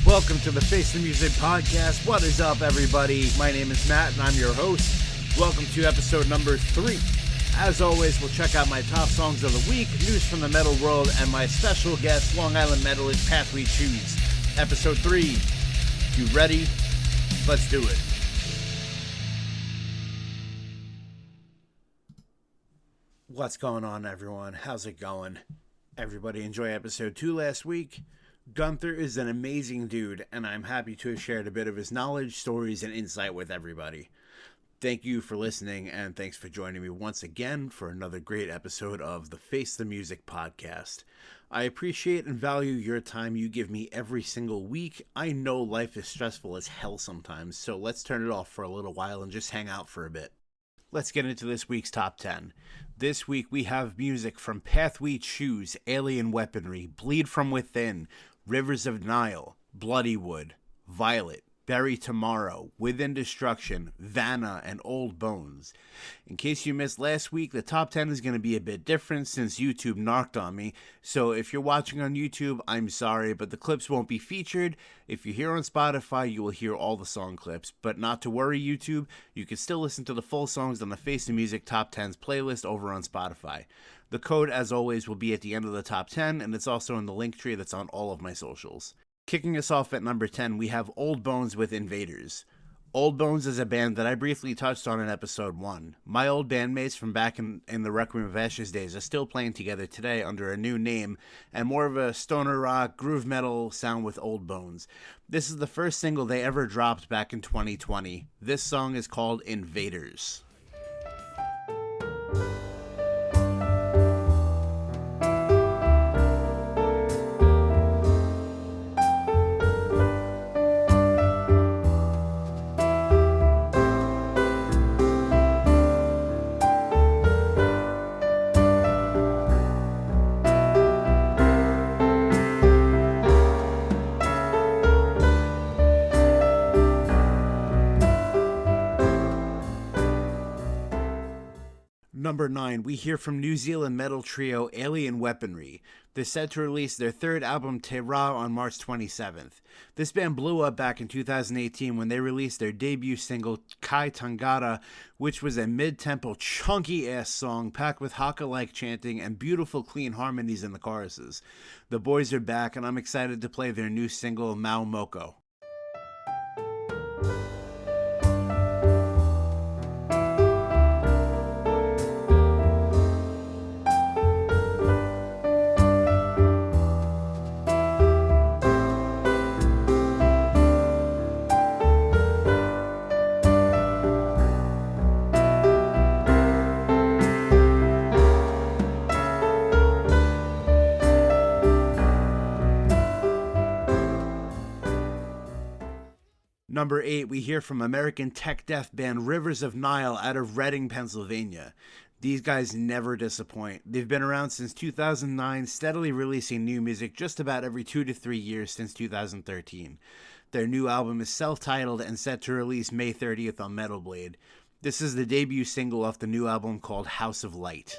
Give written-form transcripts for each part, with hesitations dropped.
Welcome to the Face the Music podcast. What is up, everybody? My name is Matt, and I'm your host. Welcome to episode number 3. As always, we'll check out my top songs of the week, news from the metal world, and my special guest, Long Island metalist Pathwechoose. Episode 3. You ready? Let's do it. What's going on, everyone? How's it going? Everybody enjoy episode 2 last week? Gunther is an amazing dude, and I'm happy to have shared a bit of his knowledge, stories, and insight with everybody. Thank you for listening, and thanks for joining me once again for another great episode of the Face the Music podcast. I appreciate and value your time you give me every single week. I know life is stressful as hell sometimes, so let's turn it off for a little while and just hang out for a bit. Let's get into this week's top 10. This week we have music from Pathwechoose, Alien Weaponry, Bleed From Within, Rivers of Nile, Bloody Wood, Violet, Bury Tomorrow, Within Destruction, Vanna, and Old Bones. In case you missed last week, the top 10 is going to be a bit different since YouTube knocked on me, so if you're watching on YouTube, I'm sorry, but the clips won't be featured. If you're here on Spotify, you will hear all the song clips, but not to worry, YouTube, you can still listen to the full songs on the Face the Music Top 10s playlist over on Spotify. The code, as always, will be at the end of the top 10, and it's also in the link tree that's on all of my socials. Kicking us off at number 10, we have Old Bones with Invaders. Old Bones is a band that I briefly touched on in episode 1. My old bandmates from back in the Requiem of Ashes days are still playing together today under a new name and more of a stoner rock, groove metal sound with Old Bones. This is the first single they ever dropped back in 2020. This song is called Invaders. Number 9, we hear from New Zealand metal trio Alien Weaponry. They're set to release their third album, Te Ra, on March 27th. This band blew up back in 2018 when they released their debut single, Kai Tangata, which was a mid-tempo, chunky-ass song packed with haka-like chanting and beautiful, clean harmonies in the choruses. The boys are back, and I'm excited to play their new single, Mau Moko. Number 8, we hear from American tech death band Rivers of Nile out of Reading, Pennsylvania. These guys never disappoint. They've been around since 2009, steadily releasing new music just about every 2 to 3 years since 2013. Their new album is self-titled and set to release May 30th on Metal Blade. This is the debut single off the new album called House of Light.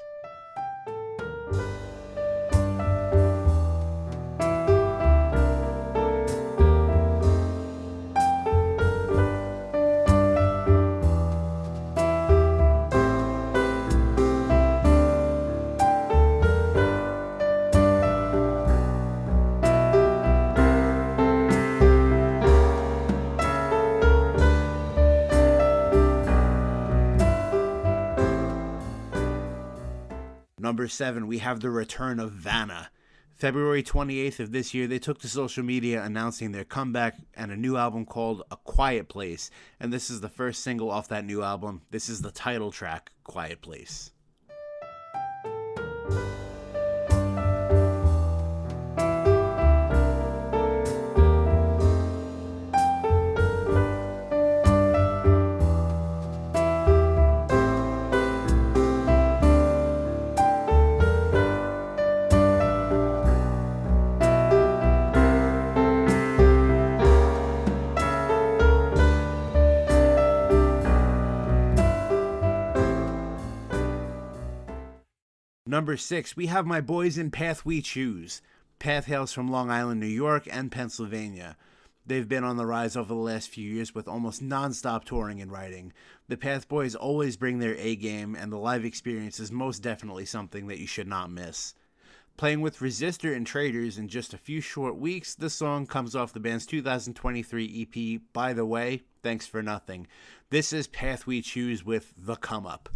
Number 7, we have the return of Vanna. February 28th of this year, they took to social media announcing their comeback and a new album called A Quiet Place. And this is the first single off that new album. This is the title track, Quiet Place. Number 6, we have my boys in Pathwechoose. Path hails from Long Island, New York, and Pennsylvania. They've been on the rise over the last few years with almost non-stop touring and writing. The Path Boys always bring their A-game, and the live experience is most definitely something that you should not miss. Playing with Resistor and Traders in just a few short weeks, this song comes off the band's 2023 EP, By the Way, Thanks for Nothing. This is Pathwechoose with The Come Up.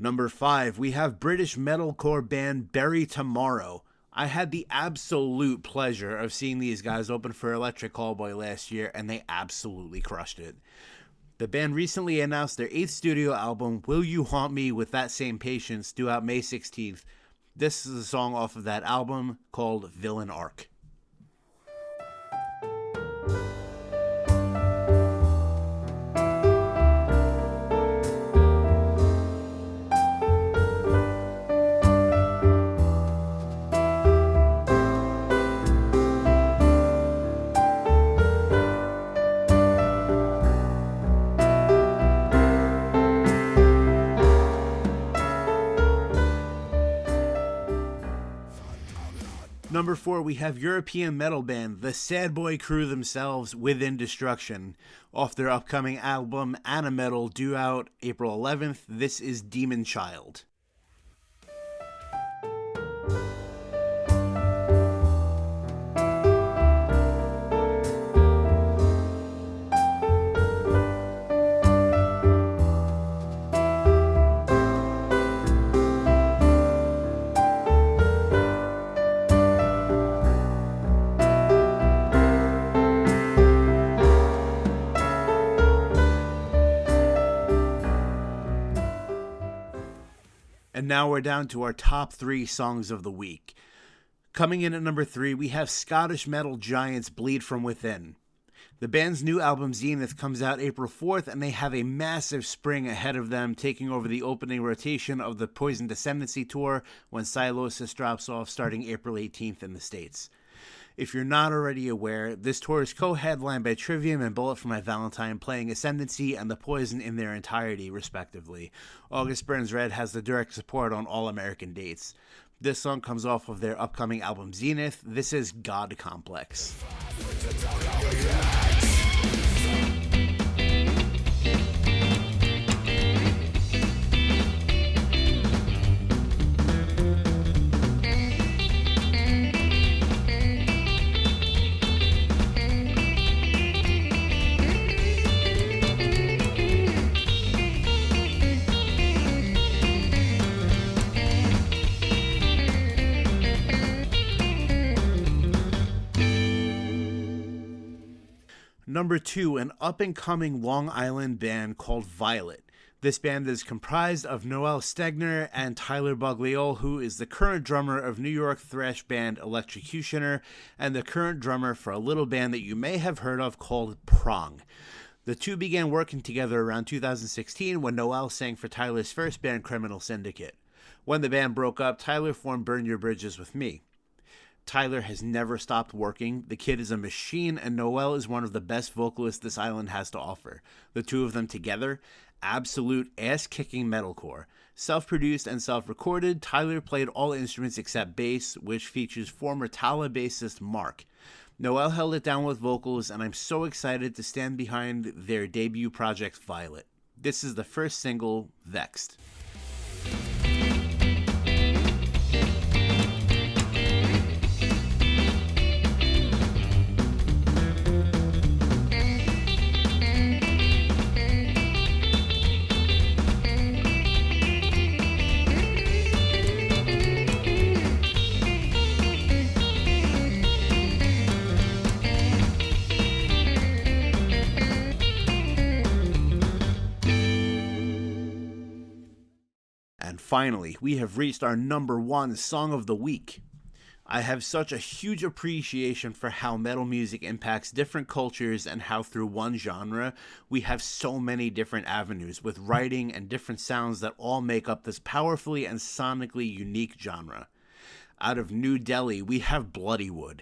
Number 5, we have British metalcore band Bury Tomorrow. I had the absolute pleasure of seeing these guys open for Electric Callboy last year, and they absolutely crushed it. The band recently announced their 8th studio album, Will You Haunt Me With That Same Patience, due out May 16th. This is a song off of that album called Villain Arc. Number 4, we have European metal band The Sad Boy Crew themselves, Within Destruction. Off their upcoming album, Animetal, due out April 11th, this is Demon Child. And now we're down to our top 3 songs of the week. Coming in at number 3, we have Scottish metal giants Bleed From Within. The band's new album Zenith comes out April 4th, and they have a massive spring ahead of them, taking over the opening rotation of the Poison Descendancy tour when Silosis drops off starting April 18th in the States. If you're not already aware, this tour is co-headlined by Trivium and Bullet for My Valentine, playing Ascendancy and The Poison in their entirety, respectively. August Burns Red has the direct support on all American dates. This song comes off of their upcoming album Zenith. This is God Complex. Number 2, an up-and-coming Long Island band called Violet. This band is comprised of Noel Stegner and Tyler Bugliol, who is the current drummer of New York thrash band Electrocutioner and the current drummer for a little band that you may have heard of called Prong. The two began working together around 2016 when Noel sang for Tyler's first band, Criminal Syndicate. When the band broke up, Tyler formed Burn Your Bridges with me. Tyler has never stopped working. The kid is a machine, and Noel is one of the best vocalists this island has to offer. The two of them together absolute ass-kicking metalcore. Self-produced and self-recorded, Tyler played all instruments except bass, which features former Tala bassist Mark. Noel held it down with vocals, and I'm so excited to stand behind their debut project, Violet. This is the first single, Vexed. And finally, we have reached our number one song of the week. I have such a huge appreciation for how metal music impacts different cultures and how through one genre, we have so many different avenues with writing and different sounds that all make up this powerfully and sonically unique genre. Out of New Delhi, we have Bloodywood.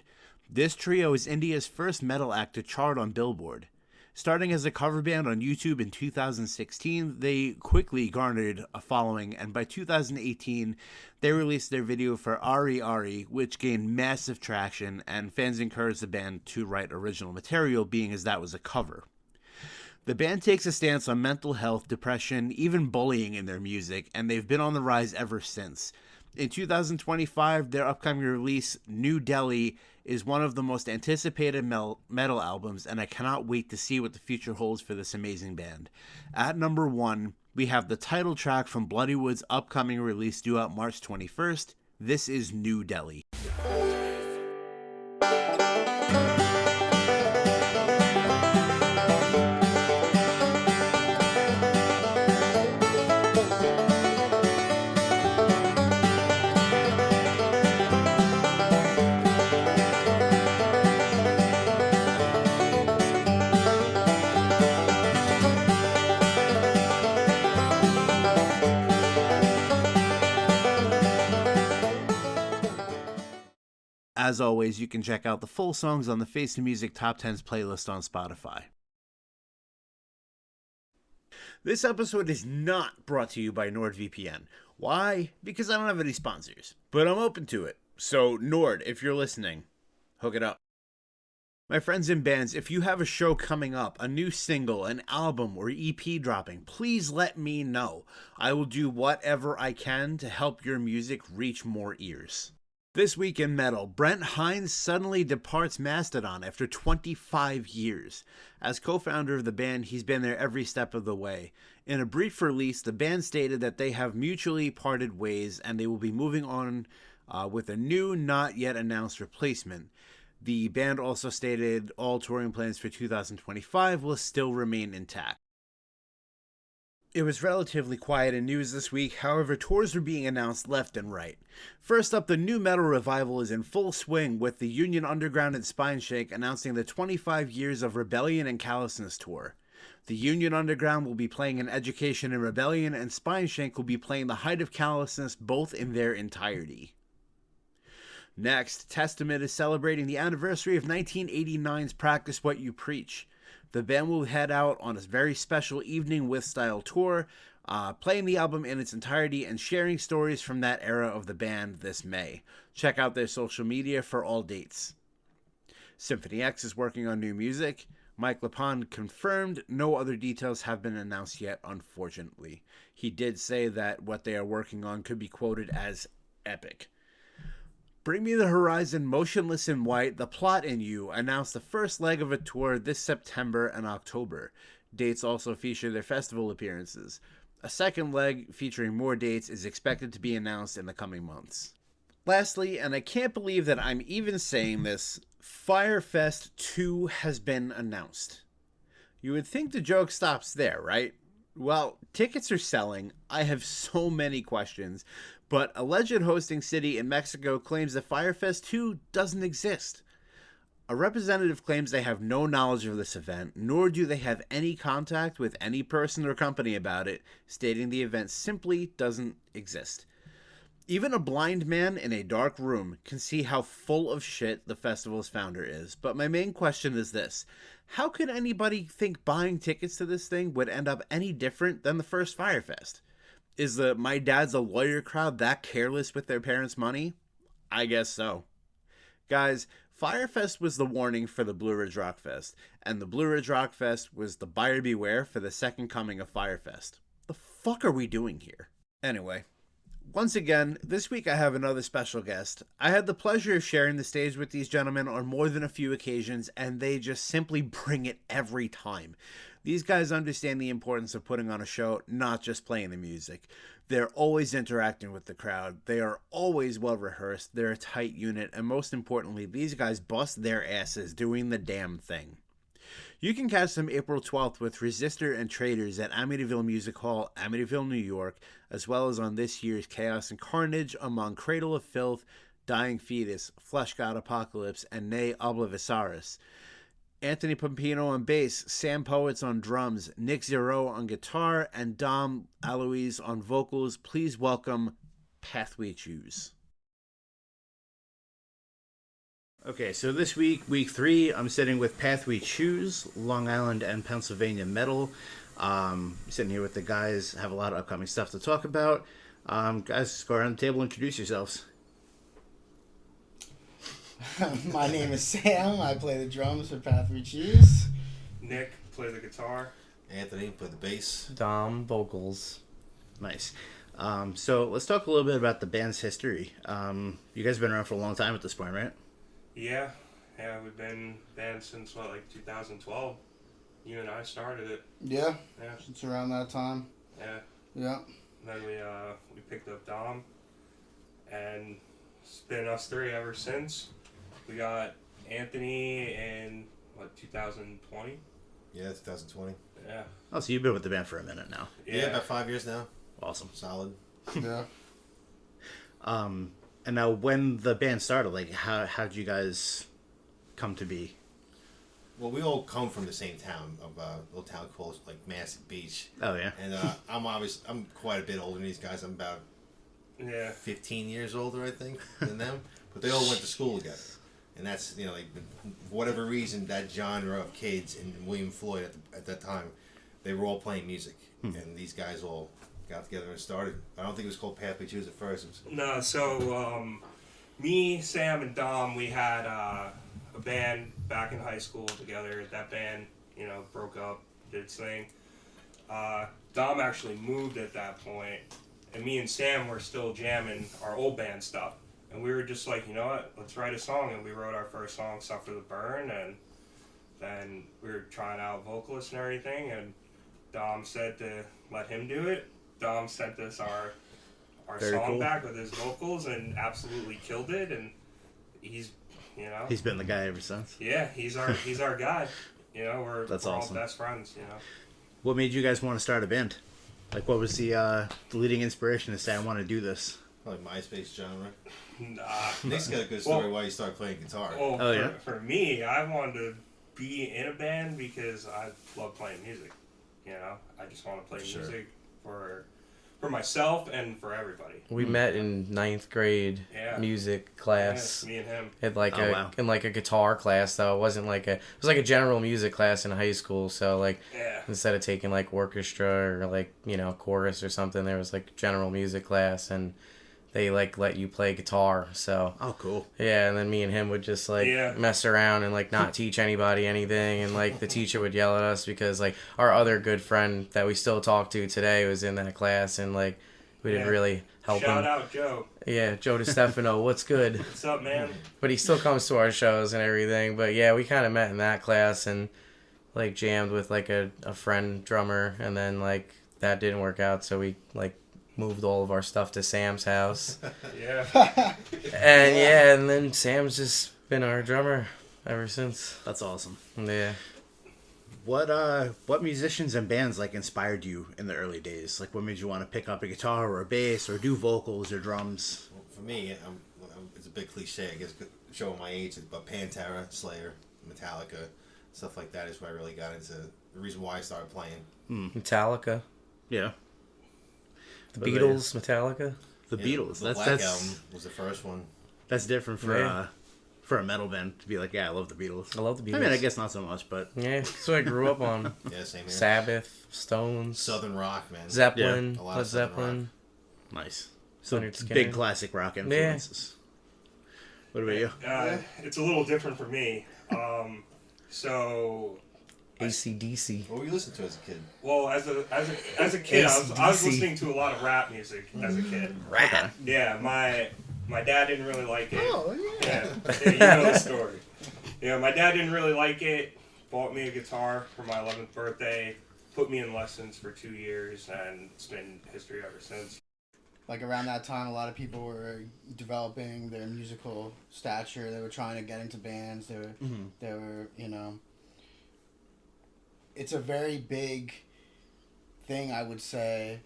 This trio is India's first metal act to chart on Billboard. Starting as a cover band on YouTube in 2016, they quickly garnered a following, and by 2018, they released their video for Ari Ari, which gained massive traction, and fans encouraged the band to write original material, being as that was a cover. The band takes a stance on mental health, depression, even bullying in their music, and they've been on the rise ever since. In 2025, their upcoming release, New Delhi, is one of the most anticipated metal albums, and I cannot wait to see what the future holds for this amazing band. At number one, we have the title track from Bloodywood's upcoming release due out March 21st. This is New Delhi. As always, you can check out the full songs on the Face of Music Top 10s playlist on Spotify. This episode is not brought to you by NordVPN. Why? Because I don't have any sponsors, but I'm open to it. So Nord, if you're listening, hook it up. My friends and bands, if you have a show coming up, a new single, an album, or EP dropping, please let me know. I will do whatever I can to help your music reach more ears. This week in metal, Brent Hinds suddenly departs Mastodon after 25 years. As co-founder of the band, he's been there every step of the way. In a brief release, the band stated that they have mutually parted ways and they will be moving on with a new, not yet announced replacement. The band also stated all touring plans for 2025 will still remain intact. It was relatively quiet in news this week, however tours were being announced left and right. First up, the new metal revival is in full swing with the Union Underground and Spineshake announcing the 25 Years of Rebellion and Callousness tour. The Union Underground will be playing an Education in Rebellion, and Spineshake will be playing The Height of Callousness, both in their entirety. Next, Testament is celebrating the anniversary of 1989's Practice What You Preach. The band will head out on a very special Evening With style tour, playing the album in its entirety and sharing stories from that era of the band this May. Check out their social media for all dates. Symphony X is working on new music. Mike LePond confirmed no other details have been announced yet, unfortunately. He did say that what they are working on could be quoted as epic. Bring Me the Horizon, Motionless in White, The Plot in You announced the first leg of a tour this September and October. Dates also feature their festival appearances. A second leg featuring more dates is expected to be announced in the coming months. Lastly, and I can't believe that I'm even saying this, Firefest 2 has been announced. You would think the joke stops there, right? Well, tickets are selling. I have so many questions, but a alleged hosting city in Mexico claims that Firefest 2 doesn't exist. A representative claims they have no knowledge of this event, nor do they have any contact with any person or company about it, stating the event simply doesn't exist. Even a blind man in a dark room can see how full of shit the festival's founder is. But my main question is this. How could anybody think buying tickets to this thing would end up any different than the first Firefest? Is the My Dad's a Lawyer crowd that careless with their parents' money? I guess so. Guys, Firefest was the warning for the Blue Ridge Rock Fest, and the Blue Ridge Rock Fest was the buyer beware for the second coming of Firefest. The fuck are we doing here? Anyway, once again, this week I have another special guest. I had the pleasure of sharing the stage with these gentlemen on more than a few occasions, and they just simply bring it every time. These guys understand the importance of putting on a show, not just playing the music. They're always interacting with the crowd. They are always well rehearsed. They're a tight unit. And most importantly, these guys bust their asses doing the damn thing. You can catch them April 12th with Resistor and Traders at Amityville Music Hall, Amityville, New York, as well as on this year's Chaos and Carnage among Cradle of Filth, Dying Fetus, Flesh God Apocalypse, and Ne Oblivisaurus. Anthony Pompino on bass, Sam Poets on drums, Nick Zero on guitar, and Dom Aloise on vocals. Please welcome Pathwechoose. Okay, so this week, week 3, I'm sitting with Pathwechoose, Long Island and Pennsylvania metal. Sitting here with the guys, have a lot of upcoming stuff to talk about. Guys, go around the table, introduce yourselves. My name is Sam. I play the drums for Pathwechoose. Nick, play the guitar. Anthony, play the bass. Dom, vocals. Nice. So let's talk a little bit about the band's history. You guys have been around for a long time at this point, right? Yeah, we've been band since 2012. You and I started it. Yeah, Yeah, it's around that time. yeah. Yeah. And then we picked up Dom, and it's been us three ever since. We got Anthony in 2020. Yeah, 2020. Yeah. Oh, so you've been with the band for a minute now. Yeah, about 5 years now. Awesome. Solid. Yeah. And now when the band started, how did you guys come to be? Well, we all come from the same town, of a little town called Massac Beach. Oh, yeah? And I'm quite a bit older than these guys. I'm about 15 years older, I think, than them. But they all went to school together. And that's, for whatever reason, that genre of kids and William Floyd at that time, they were all playing music. And these guys all got together and started. I don't think it was called Pathwechoose at first. No, so me, Sam, and Dom, we had a band back in high school together. That band, broke up, did its thing. Dom actually moved at that point, and me and Sam were still jamming our old band stuff. And we were just like, you know what, let's write a song. And we wrote our first song, Suffer the Burn, and then we were trying out vocalists and everything, and Dom said to let him do it. Dom sent us our Very song cool. back with his vocals and absolutely killed it, and he's He's been the guy ever since. yeah, he's our guy. We're That's all awesome. best friends. What made you guys want to start a band? What was the leading inspiration to say, I want to do this? Probably MySpace genre. Nah. Nick's got a good story why he started playing guitar. For me, I wanted to be in a band because I love playing music. I just want to play Sure. music for myself and for everybody. We met in 9th grade music class. Yeah, me and him. Had wow. in a guitar class though. It wasn't it was like a general music class in high school. So instead of taking orchestra or chorus or something, there was general music class, and they let you play guitar. So Oh, cool. yeah, and then me and him would just mess around and not teach anybody anything, and the teacher would yell at us because our other good friend that we still talk to today was in that class, and we didn't really help Shout him. out Joe. Yeah, Joe DeStefano, what's good? What's up, man? But he still comes to our shows and everything. But yeah, we kind of met in that class and jammed with a friend drummer, and then that didn't work out, so we moved all of our stuff to Sam's house. Yeah. And then Sam's just been our drummer ever since. That's awesome. Yeah. What musicians and bands inspired you in the early days? What made you want to pick up a guitar or a bass or do vocals or drums? Well, for me, it's a big cliche, I guess, showing my age, but Pantera, Slayer, Metallica, stuff like that is where I really got into the reason why I started playing. Metallica. Yeah. The Beatles, Metallica. The Beatles. The Black Album was the first one. That's different for a metal band to be like, yeah, I love the Beatles. I love the Beatles. I mean, I guess not so much, but yeah, that's what I grew up on. Yeah, same here. Sabbath, Stones, Southern rock, man. Zeppelin, A lot Led of Southern Zeppelin. nice. So Leonard Skinner. big classic rock influences. What about you? It's a little different for me. So, AC/DC. What were you listening to as a kid? well, as a kid, I was listening to a lot of rap music as a kid. Rap. Yeah, my dad didn't really like it. Oh, Yeah, you know the story. Yeah, my dad didn't really like it. Bought me a guitar for my 11th birthday. Put me in lessons for 2 years, and it's been history ever since. Like around that time, a lot of people were developing their musical stature. They were trying to get into bands. They were, you know. It's a very big thing, I would say,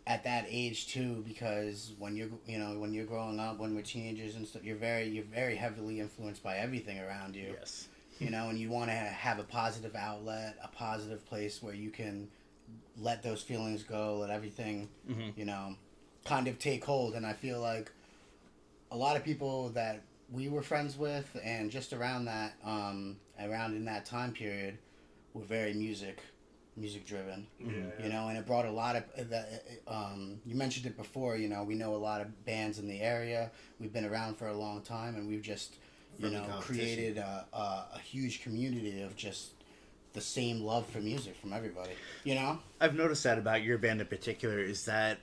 at that age too, because when you're growing up, when we're teenagers and stuff, you're very heavily influenced by everything around you. Yes. You know, and you want to have a positive outlet, a positive place where you can let those feelings go, let everything, you know, kind of take hold. And I feel like a lot of people that we were friends with and just around that, around in that time period, were very music driven. Yeah. You know, and it brought a lot of you mentioned it before, you know, we know a lot of bands in the area. We've been around for a long time, and we've just, you know, created a huge community of just the same love for music from everybody, you know? I've noticed that about your band in particular is that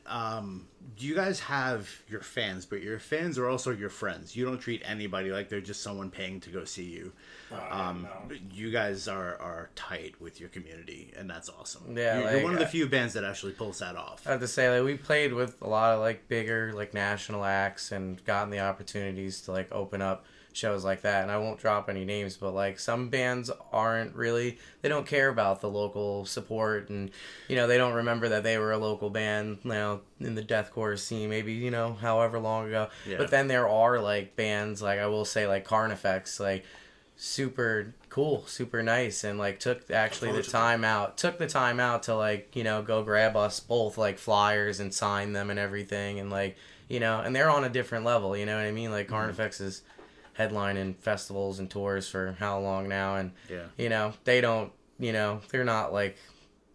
you guys have your fans, but your fans are also your friends. You don't treat anybody like they're just someone paying to go see you. No. You guys are tight with your community, and that's awesome. Yeah, you're one of the few bands that actually pulls that off. I have to say, like, we played with a lot of like bigger like national acts and gotten the opportunities to like open up shows like that. And I won't drop any names, but like some bands they don't care about the local support, and you know, they don't remember that they were a local band, you know, in the deathcore scene, maybe, you know, however long ago. Yeah. But then there are like bands, like I will say, like Carnifex, like super cool, super nice, and like took the time out to like, you know, go grab us both like flyers and sign them and everything, and like, you know, and they're on a different level, you know what I mean? Like Carnifex is headlining festivals and tours for how long now, and you know, they don't, you know, they're not like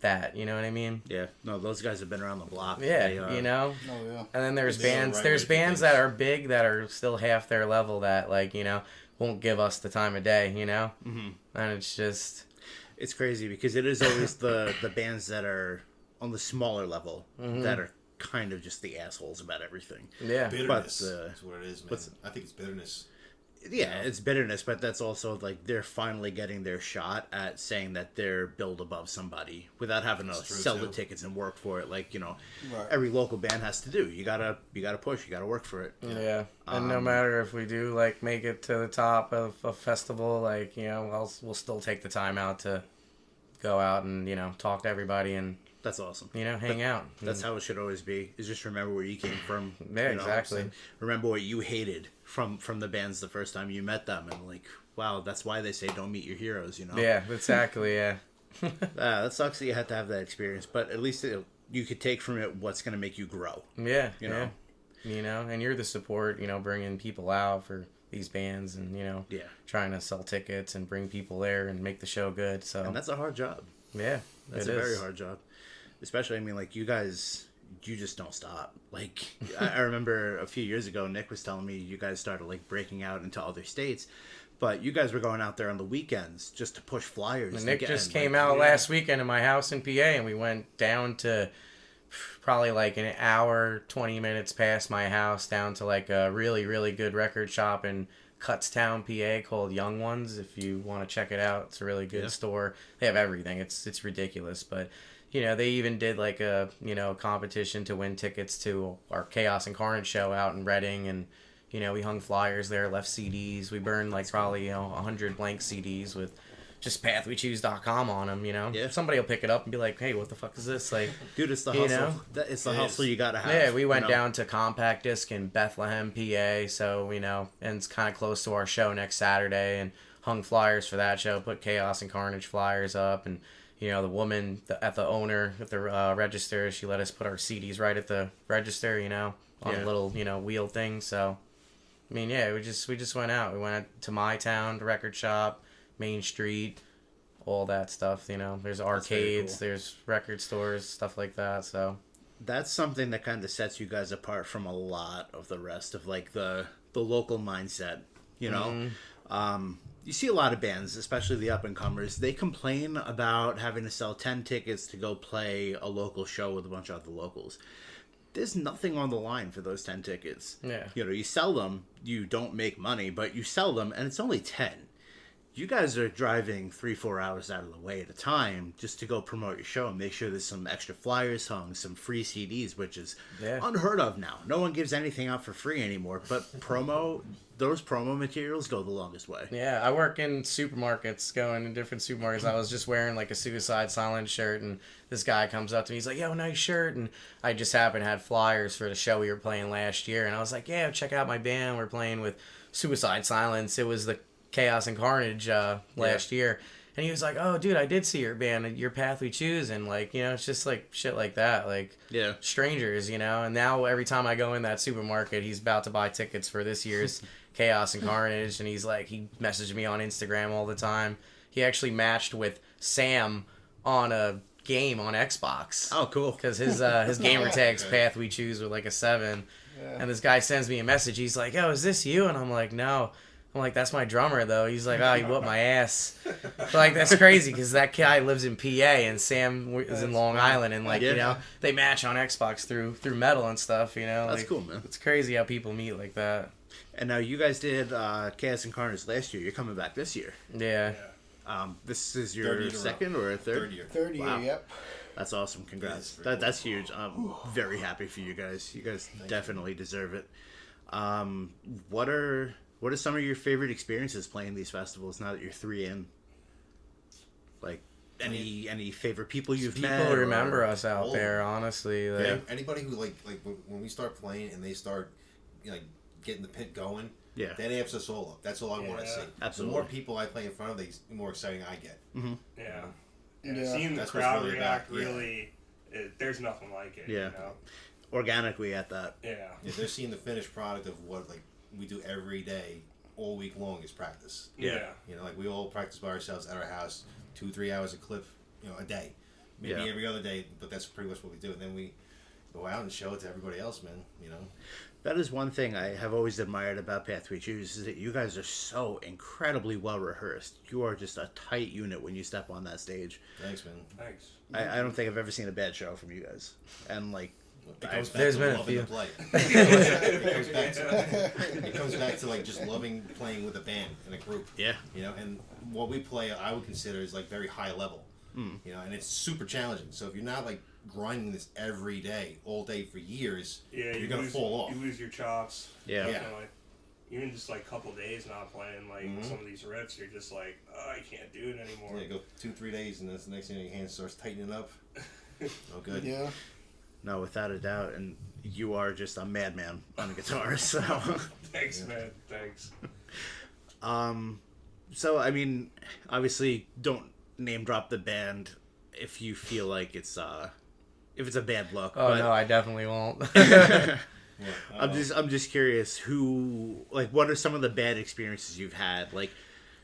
that, you know what I mean? Yeah, no, those guys have been around the block. Yeah, They, you know. Oh yeah. And then there's bands, things. that are big that are still half their level that, like, you know, won't give us the time of day, you know. And it's just, it's crazy because it is always the bands that are on the smaller level that are kind of just the assholes about everything. yeah. Bitterness But, is what it is, man. I think it's bitterness. Yeah, it's bitterness, but that's also like they're finally getting their shot at saying that they're built above somebody without having to sell the tickets and work for it. Like, you know, every local band has to do. You gotta push. You gotta work for it. Yeah, and no matter if we do like make it to the top of a festival, like, you know, we'll still take the time out to go out and, you know, talk to everybody and, That's awesome. you know, hang out. That's how it should always be. Is just remember where you came from. Yeah, you know, exactly. Remember what you hated from the bands the first time you met them, and like, wow, that's why they say don't meet your heroes. You know. Yeah, exactly. Yeah. That sucks that you had to have that experience, but at least you could take from it what's going to make you grow. Yeah, You know? You know, and you're the support, you know, bringing people out for these bands and, you know, trying to sell tickets and bring people there and make the show good. So, And that's a hard job. yeah, That's a very hard job. Especially, I mean, like, you guys, you just don't stop. Like, I remember a few years ago, Nick was telling me you guys started, like, breaking out into other states. But you guys were going out there on the weekends just to push flyers. And Nick just came out last weekend in my house in PA, and we went down to probably like an hour, 20 minutes past my house, down to like a really, really good record shop in Kutztown, PA, called Young Ones. If you want to check it out, it's a really good store. They have everything. It's ridiculous, but you know, they even did like a, you know, competition to win tickets to our Chaos and Carnage show out in Reading, and you know, we hung flyers there, left CDs. We burned like probably, you know, 100 blank CDs with just pathwechoose.com on them, you know. Yeah. Somebody will pick it up and be like, hey, what the fuck is this? Like, dude, it's the you hustle. know? It's the hustle you gotta have. Yeah, we went you know? down to Compact Disc in Bethlehem, PA, so, you know, and it's kind of close to our show next Saturday, and hung flyers for that show, put Chaos and Carnage flyers up, and you know, the woman at the register, she let us put our CDs right at the register, you know. on a little, wheel thing. So, I mean, yeah, we just went out. We went to my town, the record shop, Main Street, all that stuff. There's arcades, cool. there's record stores, stuff like that. So that's something that kind of sets you guys apart from a lot of the rest of like the local mindset. You see a lot of bands, especially the up and comers. They complain about having to sell 10 tickets to go play a local show with a bunch of other locals. There's nothing on the line for those 10 tickets. Yeah. You sell them, you don't make money, but you sell them, and it's only 10. You guys are driving 3-4 hours out of the way at a time just to go promote your show and make sure there's some extra flyers hung, some free CDs, which is unheard of now. No one gives anything out for free anymore, but those promo materials go the longest way. Yeah, I work in supermarkets, going in different supermarkets. I was just wearing like a Suicide Silence shirt, and this guy comes up to me. He's like, "Yo, nice shirt." And I just happened to have flyers for the show we were playing last year. And I was like, "Yeah, check out my band. We're playing with Suicide Silence." It was the Chaos and Carnage last year. And he was like, "Oh, dude, I did see your band, your Pathwechoose." And like, it's just like shit like that. Like, strangers, And now every time I go in that supermarket, he's about to buy tickets for this year's Chaos and Carnage. And he's like, he messages me on Instagram all the time. He actually matched with Sam on a game on Xbox. Oh, cool. Because his gamer tag's Pathwechoose with like a 7. Yeah. And this guy sends me a message. He's like, "Oh, is this you?" And I'm like, "No." I'm like, "That's my drummer, though." He's like, "Oh, he whooped my ass." But, like, that's crazy because that guy lives in PA and Sam is in Long Island. And, like, they match on Xbox through metal and stuff, That's like, cool, man. It's crazy how people meet like that. And now you guys did Chaos and Carnage last year. You're coming back this year. Yeah. This is your second or third? Third year, yep. That's awesome. Congrats. That's huge. I'm very happy for you guys. You guys definitely deserve it. What are some of your favorite experiences playing these festivals now that you're 3 in? Like, any favorite people you've met? People remember us out there, honestly. Like, anybody who, like when we start playing and they start, getting the pit going, that amps us all up. That's all I want to see. Absolutely. The more people I play in front of, the more exciting I get. Mm-hmm. Seeing the crowd react, really, there's nothing like it. Yeah. Organically at that. Yeah, they're seeing the finished product of what, we do every day, all week long is practice. Yeah. We all practice by ourselves at our house, 2-3 hours a clip, a day. Maybe every other day, but that's pretty much what we do. And then we go out and show it to everybody else, man, That is one thing I have always admired about Pathwechoose is that you guys are so incredibly well rehearsed. You are just a tight unit when you step on that stage. Thanks, man. Thanks. I don't think I've ever seen a bad show from you guys. And, there's been a few. It comes back to just loving playing with a band and a group. Yeah. And what we play, I would consider is very high level. And it's super challenging. So if you're not grinding this every day, all day for years, you're gonna fall off. You lose your chops. Yeah. Even just a couple days not playing some of these riffs, you're just like, "Oh, I can't do it anymore." Yeah, go 2-3 days, and that's the next thing your hand starts tightening up. Oh, good. Yeah. No, without a doubt, and you are just a madman on a guitar. So thanks, man. Thanks. So I mean, obviously, don't name drop the band if you feel like it's if it's a bad look. Oh, no, I definitely won't. I'm just curious what are some of the bad experiences you've had?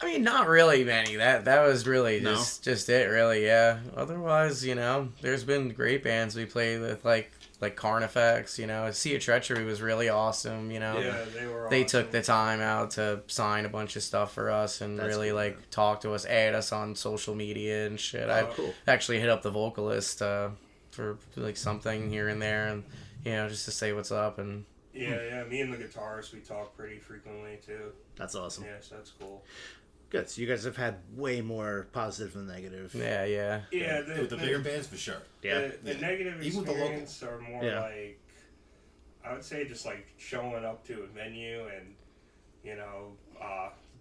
I mean, not really many. That was really just it, really, yeah. Otherwise, there's been great bands we played with, like Carnifex, Sea of Treachery was really awesome, Yeah, they were They awesome. took the time out to sign a bunch of stuff for us and really, cool, talk to us, add us on social media and shit. I actually hit up the vocalist for, something here and there and, just to say what's up and... Yeah, me and the guitarist, we talk pretty frequently, too. That's awesome. Yeah, so that's cool. Good. So you guys have had way more positive than negative. Yeah. Yeah, the bigger bands for sure. Yeah. The negative even experience are more Yeah. I would say just showing up to a venue and,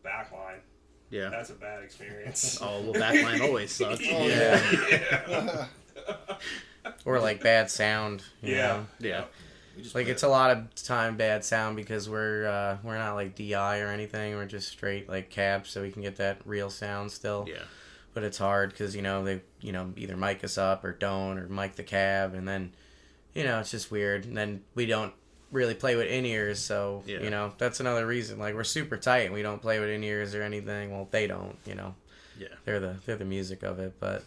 backline. Yeah. That's a bad experience. Oh, well, backline always sucks. Yeah. Or bad sound. You know? Yeah. It's a lot of time bad sound because we're not DI or anything. We're just straight cab, so we can get that real sound still. Yeah. But it's hard because they either mic us up or don't or mic the cab, and then it's just weird. And then we don't really play with in-ears, so Yeah. you know, that's another reason. Like, we're super tight and we don't play with in-ears or anything. Well, they don't, you know. Yeah. They're the music of it, but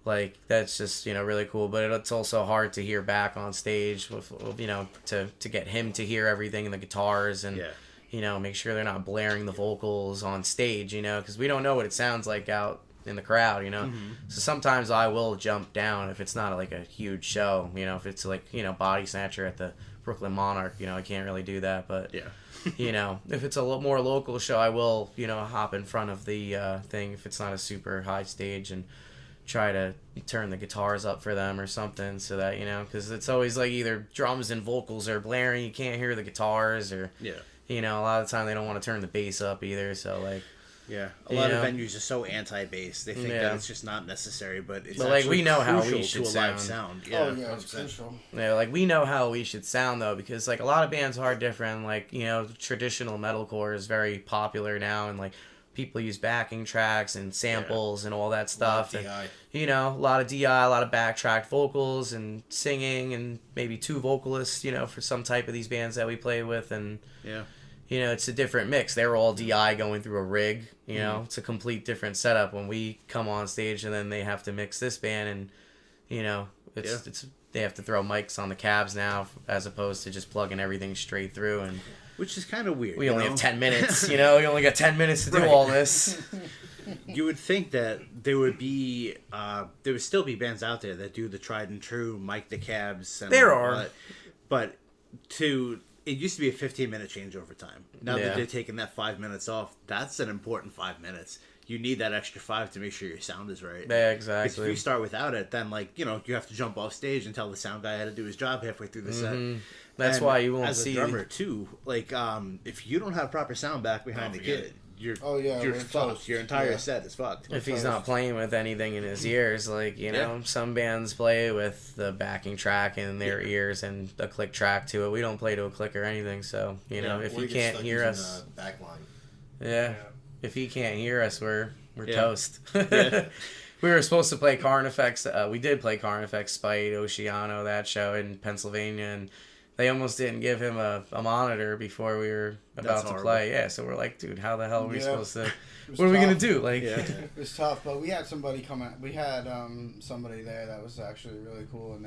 like, that's just, you know, really cool. But it's also hard to hear back on stage with, you know, to get him to hear everything in the guitars and you know, make sure they're not blaring the vocals on stage, you know, because we don't know what it sounds like out in the crowd, you know. So sometimes I will jump down if it's not like a huge show, you know, if it's like, you know, Body Snatcher at the Brooklyn Monarch, you know, I can't really do that, but you know, if it's a more local show, I will, you know, hop in front of the thing if it's not a super high stage and try to turn the guitars up for them or something, so that, you know, because it's always like either drums and vocals are blaring, you can't hear the guitars, or you know, a lot of the time they don't want to turn the bass up either, so like a lot of venues are so anti-bass. They think that it's just not necessary, but it's like, we know how we crucial should to a live sound. Oh yeah, it's crucial. Yeah, like, we know how we should sound though, because like a lot of bands are different. Like, you know, traditional metalcore is very popular now, and like people use backing tracks and samples and all that stuff. And, you know, a lot of DI, a lot of backtracked vocals and singing, and maybe 2 vocalists, you know, for some type of these bands that we play with, and you know, it's a different mix. They're all DI going through a rig, you know. It's a complete different setup when we come on stage, and then they have to mix this band, and you know, it's they have to throw mics on the cabs now as opposed to just plugging everything straight through, and which is kind of weird. We only have 10 minutes, you know. We only got 10 minutes to do all this. You would think that there would be, there would still be bands out there that do the tried and true mic the cabs. And there are, but it used to be a 15-minute changeover time. Now that they're taking that 5 minutes off, that's an important 5 minutes. You need that extra 5 to make sure your sound is right. Yeah, exactly. If you start without it, then, like, you know, you have to jump off stage and tell the sound guy how to do his job halfway through the set. That's why you won't see... As a drummer, too, like, if you don't have proper sound back behind the kit, you're fucked. Your entire set is fucked. If he's not playing with anything in his ears, like, you know, some bands play with the backing track in their ears and a click track to it. We don't play to a click or anything, so, you know, if he can't hear us... backline. If he can't hear us, we're toast. We were supposed to play Carnifex. We did play Carnifex, Spite, Oceano, that show in Pennsylvania, and they almost didn't give him a monitor before we were about to play. Yeah, so we're like, dude, how the hell are we supposed to... What are we going to do? Like, it was tough, but we had somebody come out. We had somebody there that was actually really cool, and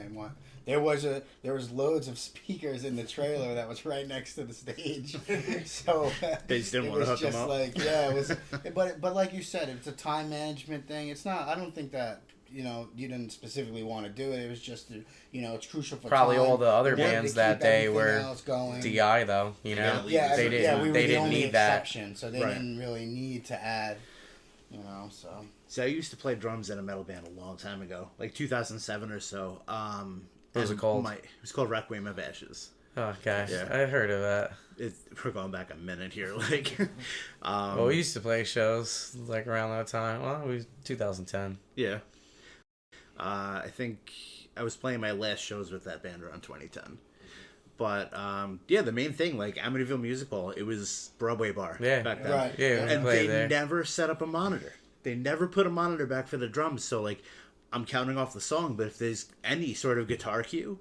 there was loads of speakers in the trailer that was right next to the stage. So they just didn't want to hook them up. Like, yeah, it was. But like you said, it's a time management thing. It's not. I don't think that, you know, you didn't specifically want to do it. It was just, you know, it's crucial for probably time. all the other bands that day were going. DI though, you know. Yeah, they didn't. we were they the didn't only need that. exception, so they didn't really need to add. You know, so I used to play drums in a metal band a long time ago, like 2007 or so. What was it called? It was called Requiem of Ashes. Oh gosh, I heard of that. We're going back a minute here, like. Well, we used to play shows like around that time. Well, it was 2010. Yeah. I think I was playing my last shows with that band around 2010. But the main thing, like Amityville Music Hall, it was Broadway bar back then. Right. Yeah, and they never set up a monitor. They never put a monitor back for the drums. So, like, I'm counting off the song, but if there's any sort of guitar cue,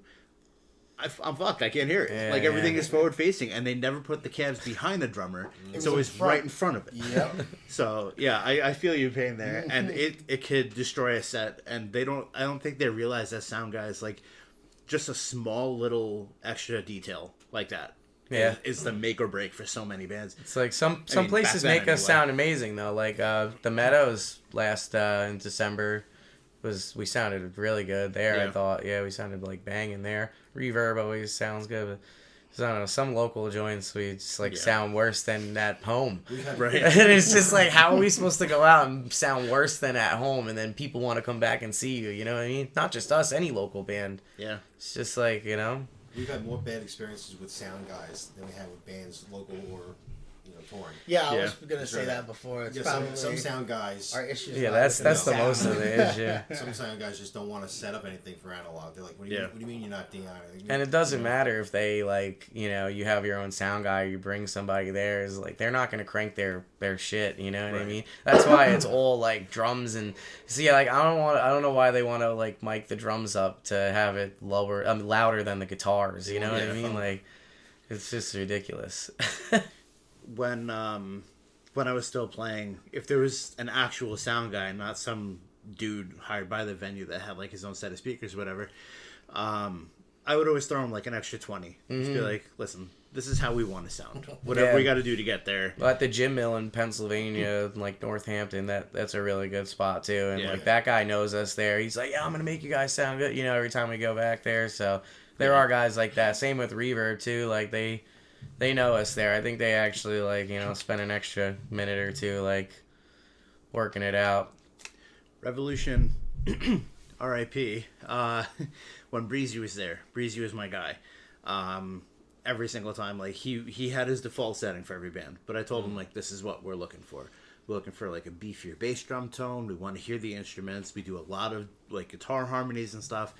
I'm fucked. I can't hear it. Yeah, like, everything is forward facing, and they never put the cabs behind the drummer, so it was right in front of it. Yep. So yeah, I feel your pain there, and it could destroy a set, and I don't think they realize that sound guys, like, just a small little extra detail like that is the make or break for so many bands. It's like some places make us sound amazing though. Like the Meadows last in December we sounded really good there. I thought we sounded like banging there. Reverb always sounds good, but I don't know, some local joints we just like sound worse than at home. Right. And it's just like, how are we supposed to go out and sound worse than at home, and then people want to come back and see you, you know what I mean? Not just us, any local band. Yeah. It's just like, you know. We've had more bad experiences with sound guys than we have with bands local or, you know, touring. Yeah, I was gonna say that before. It's probably some sound guys. Our issues. Yeah, that's the most of the issue. Some sound guys just don't want to set up anything for analog. They're like, what do you mean you're not DI? And it doesn't matter if they, like, you know, you have your own sound guy, you bring somebody there, is like, they're not gonna crank their shit, you know what I mean? That's why it's all like drums and see, like, I don't know why they want to like mic the drums up to have it louder than the guitars, you know what I mean? Like, It's just ridiculous. When I was still playing, if there was an actual sound guy, not some dude hired by the venue that had like his own set of speakers or whatever, I would always throw him like an extra 20. Just be like, listen, this is how we want to sound. Whatever we got to do to get there. Well, at the Gym Mill in Pennsylvania, like Northampton, that's a really good spot too. And like that guy knows us there. He's like, yeah, I'm gonna make you guys sound good. Every time we go back there. So there are guys like that. Same with Reverb too. Like they know us there. I think they actually like spend an extra minute or two like working it out. Revolution, R.I.P. When Breezy was there, Breezy was my guy. Every single time, like he had his default setting for every band, but I told him like this is what we're looking for. We're looking for like a beefier bass drum tone. We want to hear the instruments. We do a lot of like guitar harmonies and stuff.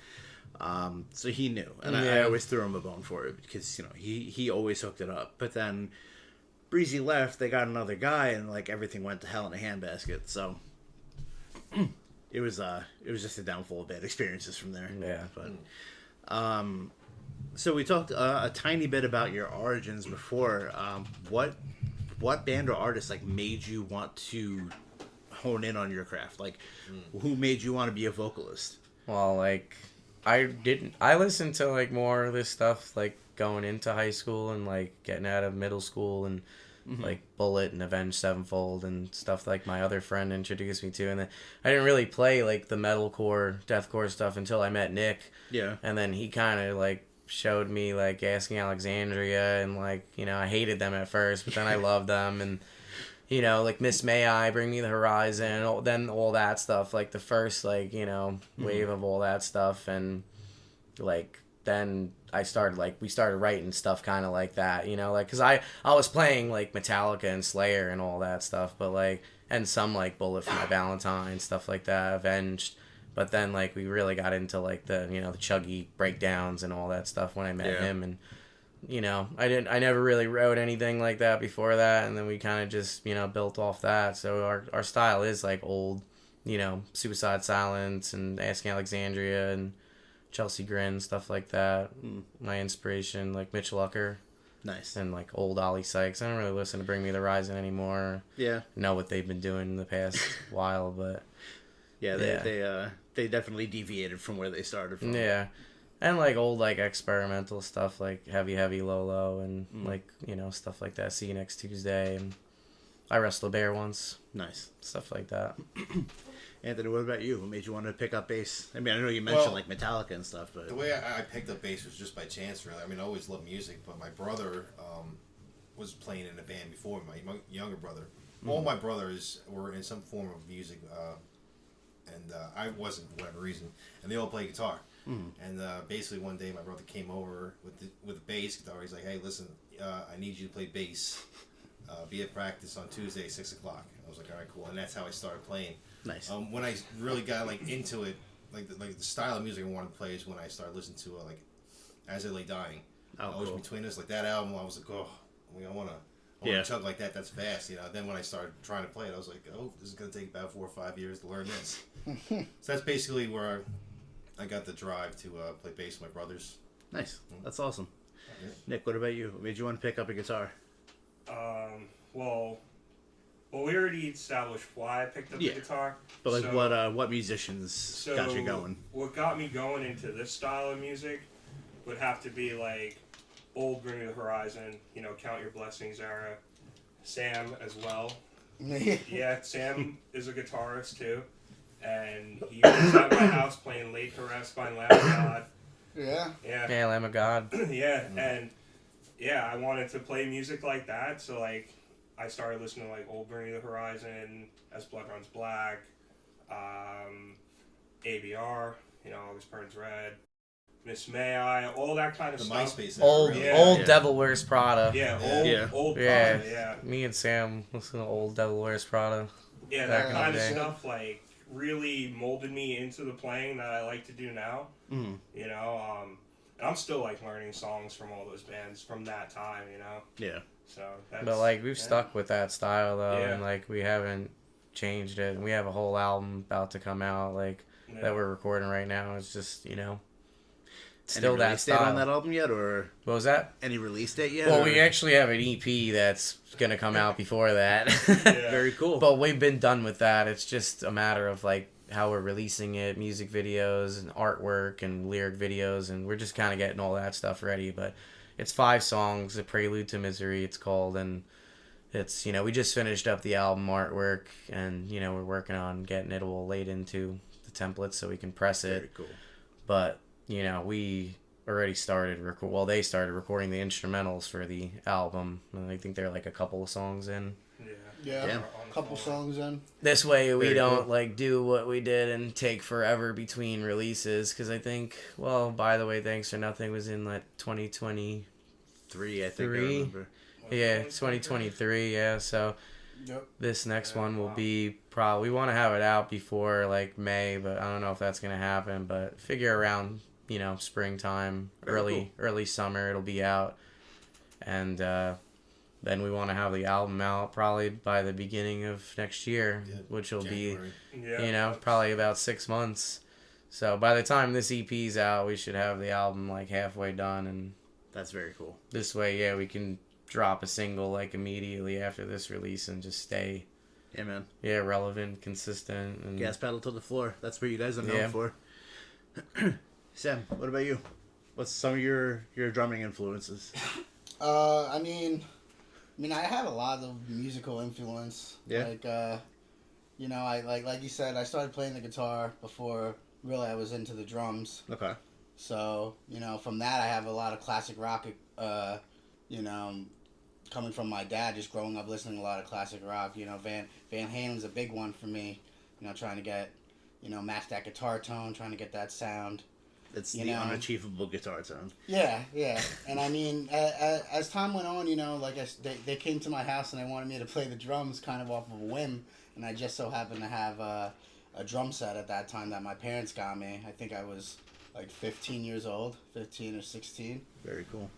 So he knew, and I always threw him a bone for it because he always hooked it up. But then Breezy left, they got another guy, and like everything went to hell in a handbasket. So it was just a downfall of bad experiences from there. Yeah, but so we talked a tiny bit about your origins before. What band or artist like made you want to hone in on your craft? Like, who made you want to be a vocalist? Well, like I listened to like more of this stuff like going into high school and like getting out of middle school and like Bullet and Avenged Sevenfold and stuff like my other friend introduced me to, and then I didn't really play like the metalcore, deathcore stuff until I met Nick. Yeah, and then he kind of like showed me like Asking Alexandria, and like I hated them at first, but then I loved them, and like Miss May I, Bring Me the Horizon, then all that stuff, like the first like wave of all that stuff, and like then we started writing stuff kind of like that, like because I was playing like Metallica and Slayer and all that stuff, but like and some like Bullet for My Valentine, stuff like that, Avenged. But then, like, we really got into, like, the, the chuggy breakdowns and all that stuff when I met him. And, I never really wrote anything like that before that. And then we kind of just, built off that. So our style is, like, old, Suicide Silence and Asking Alexandria and Chelsea Grin, stuff like that. My inspiration, like, Mitch Lucker. Nice. And, like, old Ollie Sykes. I don't really listen to Bring Me the Horizon anymore. Yeah. Know what they've been doing in the past while, but... Yeah, they definitely deviated from where they started from. Yeah, and like old like experimental stuff like Heavy Low and like stuff like that. See You Next Tuesday, and I Wrestled a Bear once. Nice stuff like that. Anthony, what about you? What made you want to pick up bass? I mean, I know you mentioned like Metallica and stuff, but the way I picked up bass was just by chance, really. I mean, I always loved music, but my brother was playing in a band before my younger brother. All my brothers were in some form of music. And I wasn't for whatever reason, and they all play guitar. And basically one day my brother came over with a bass guitar. He's like, "Hey, listen, I need you to play bass. Be at practice on Tuesday at 6 o'clock." I was like, "All right, cool." And that's how I started playing. Nice. When I really got like into it, like the style of music I wanted to play is when I started listening to like As I Lay Dying. Always cool. Between Us, like that album, I was like, "Oh, I want to chug like that. That's fast." Then when I started trying to play it, I was like, "Oh, this is gonna take about 4 or 5 years to learn this." So that's basically where I got the drive to play bass with my brothers. Nice. That's awesome. Yeah. Nick, what about you? What made you want to pick up a guitar? Well, we already established why I picked up the guitar. But like, what musicians got you going? What got me going into this style of music would have to be like old Bring Me the Horizon, Count Your Blessings era. Sam as well. Yeah, Sam is a guitarist too. And he was at my house playing Late Caress by Lamb of God. Yeah. Yeah, Lamb of God. And I wanted to play music like that, so like I started listening to like Old Bring Me the Horizon, As Blood Runs Black, ABR, August Burns Red, Miss May I, all that kind of stuff. MySpace. Old Devil Wears Prada. Old Prada, yeah. Me and Sam listen to old Devil Wears Prada. Yeah, that kind of stuff like really molded me into the playing that I like to do now. And I'm still like learning songs from all those bands from that time. Yeah. So that's, but like we've stuck with that style though, and like we haven't changed it. And we have a whole album about to come out like that we're recording right now. It's just still Any that release date style. on that album yet, or What was that? any release date yet? Well, or? we actually have an EP that's gonna come out before that. Yeah. Very cool. But we've been done with that. It's just a matter of like how we're releasing it, music videos and artwork and lyric videos, and we're just kind of getting all that stuff ready. But it's 5 songs, A Prelude to Misery it's called, and it's, we just finished up the album artwork, and, we're working on getting it all laid into the templates so we can press it. Very cool. But, we already started, they started recording the instrumentals for the album, and I think they're like a couple of songs in. Yeah, Damn. a couple songs in. This way we Very don't cool. do what we did and take forever between releases, because I think, by the way, Thanks for Nothing was in like 2023, I think I Three. remember. Yeah, 2023, yeah, so Yep. this next one will be we want to have it out before like May, but I don't know if that's going to happen, but figure around, springtime, Very early summer it'll be out, and then we want to have the album out probably by the beginning of next year, which will January. Yeah. probably about 6 months. So by the time this EP's out, we should have the album like halfway done, and That's very cool. this way, we can drop a single like immediately after this release and just stay Yeah, man. relevant, consistent, and Gas pedal to the floor. That's what you guys are known Yeah. for. Sam, what about you? What's some of your drumming influences? I mean, I have a lot of musical influence. Yeah. Like, I like you said, I started playing the guitar before really I was into the drums. Okay. So, from that I have a lot of classic rock, coming from my dad, just growing up listening to a lot of classic rock. Van Halen's a big one for me. Trying to get, match that guitar tone, trying to get that sound. It's the unachievable guitar tone. Yeah. And I mean, as time went on, they came to my house and they wanted me to play the drums kind of off of a whim. And I just so happened to have a drum set at that time that my parents got me. I think I was like 15 years old, 15 or 16. Very cool.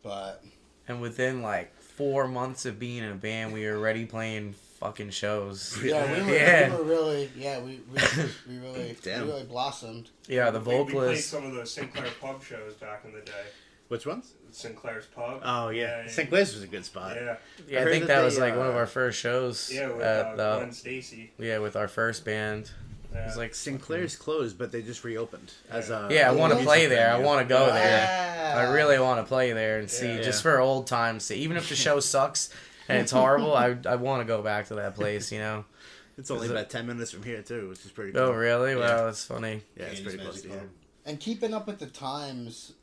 But and within like 4 months of being in a band, we were already playing fucking shows. yeah, we were really, we really blossomed. Yeah, the We played vocalist. some of the Sinclair pub shows back in the day. Which ones? Sinclair's pub. Oh, yeah. St. Clair's was a good spot. Yeah. Yeah, I heard think that that they, was like one of our first shows. Yeah, with at the, Gwen Stacy. with our first band. Yeah. It was like Sinclair's closed, but they just reopened. As a I want to music play there. I venue. want to go there. Yeah. I really want to play there and see, Yeah. just for old times. See, even if the show sucks and it's horrible, I want to go back to that place. It's only Is it- about 10 minutes from here, too, which is pretty cool. Oh, really? Yeah. Wow, that's funny. Yeah, it's pretty close to Magic here. And keeping up with the times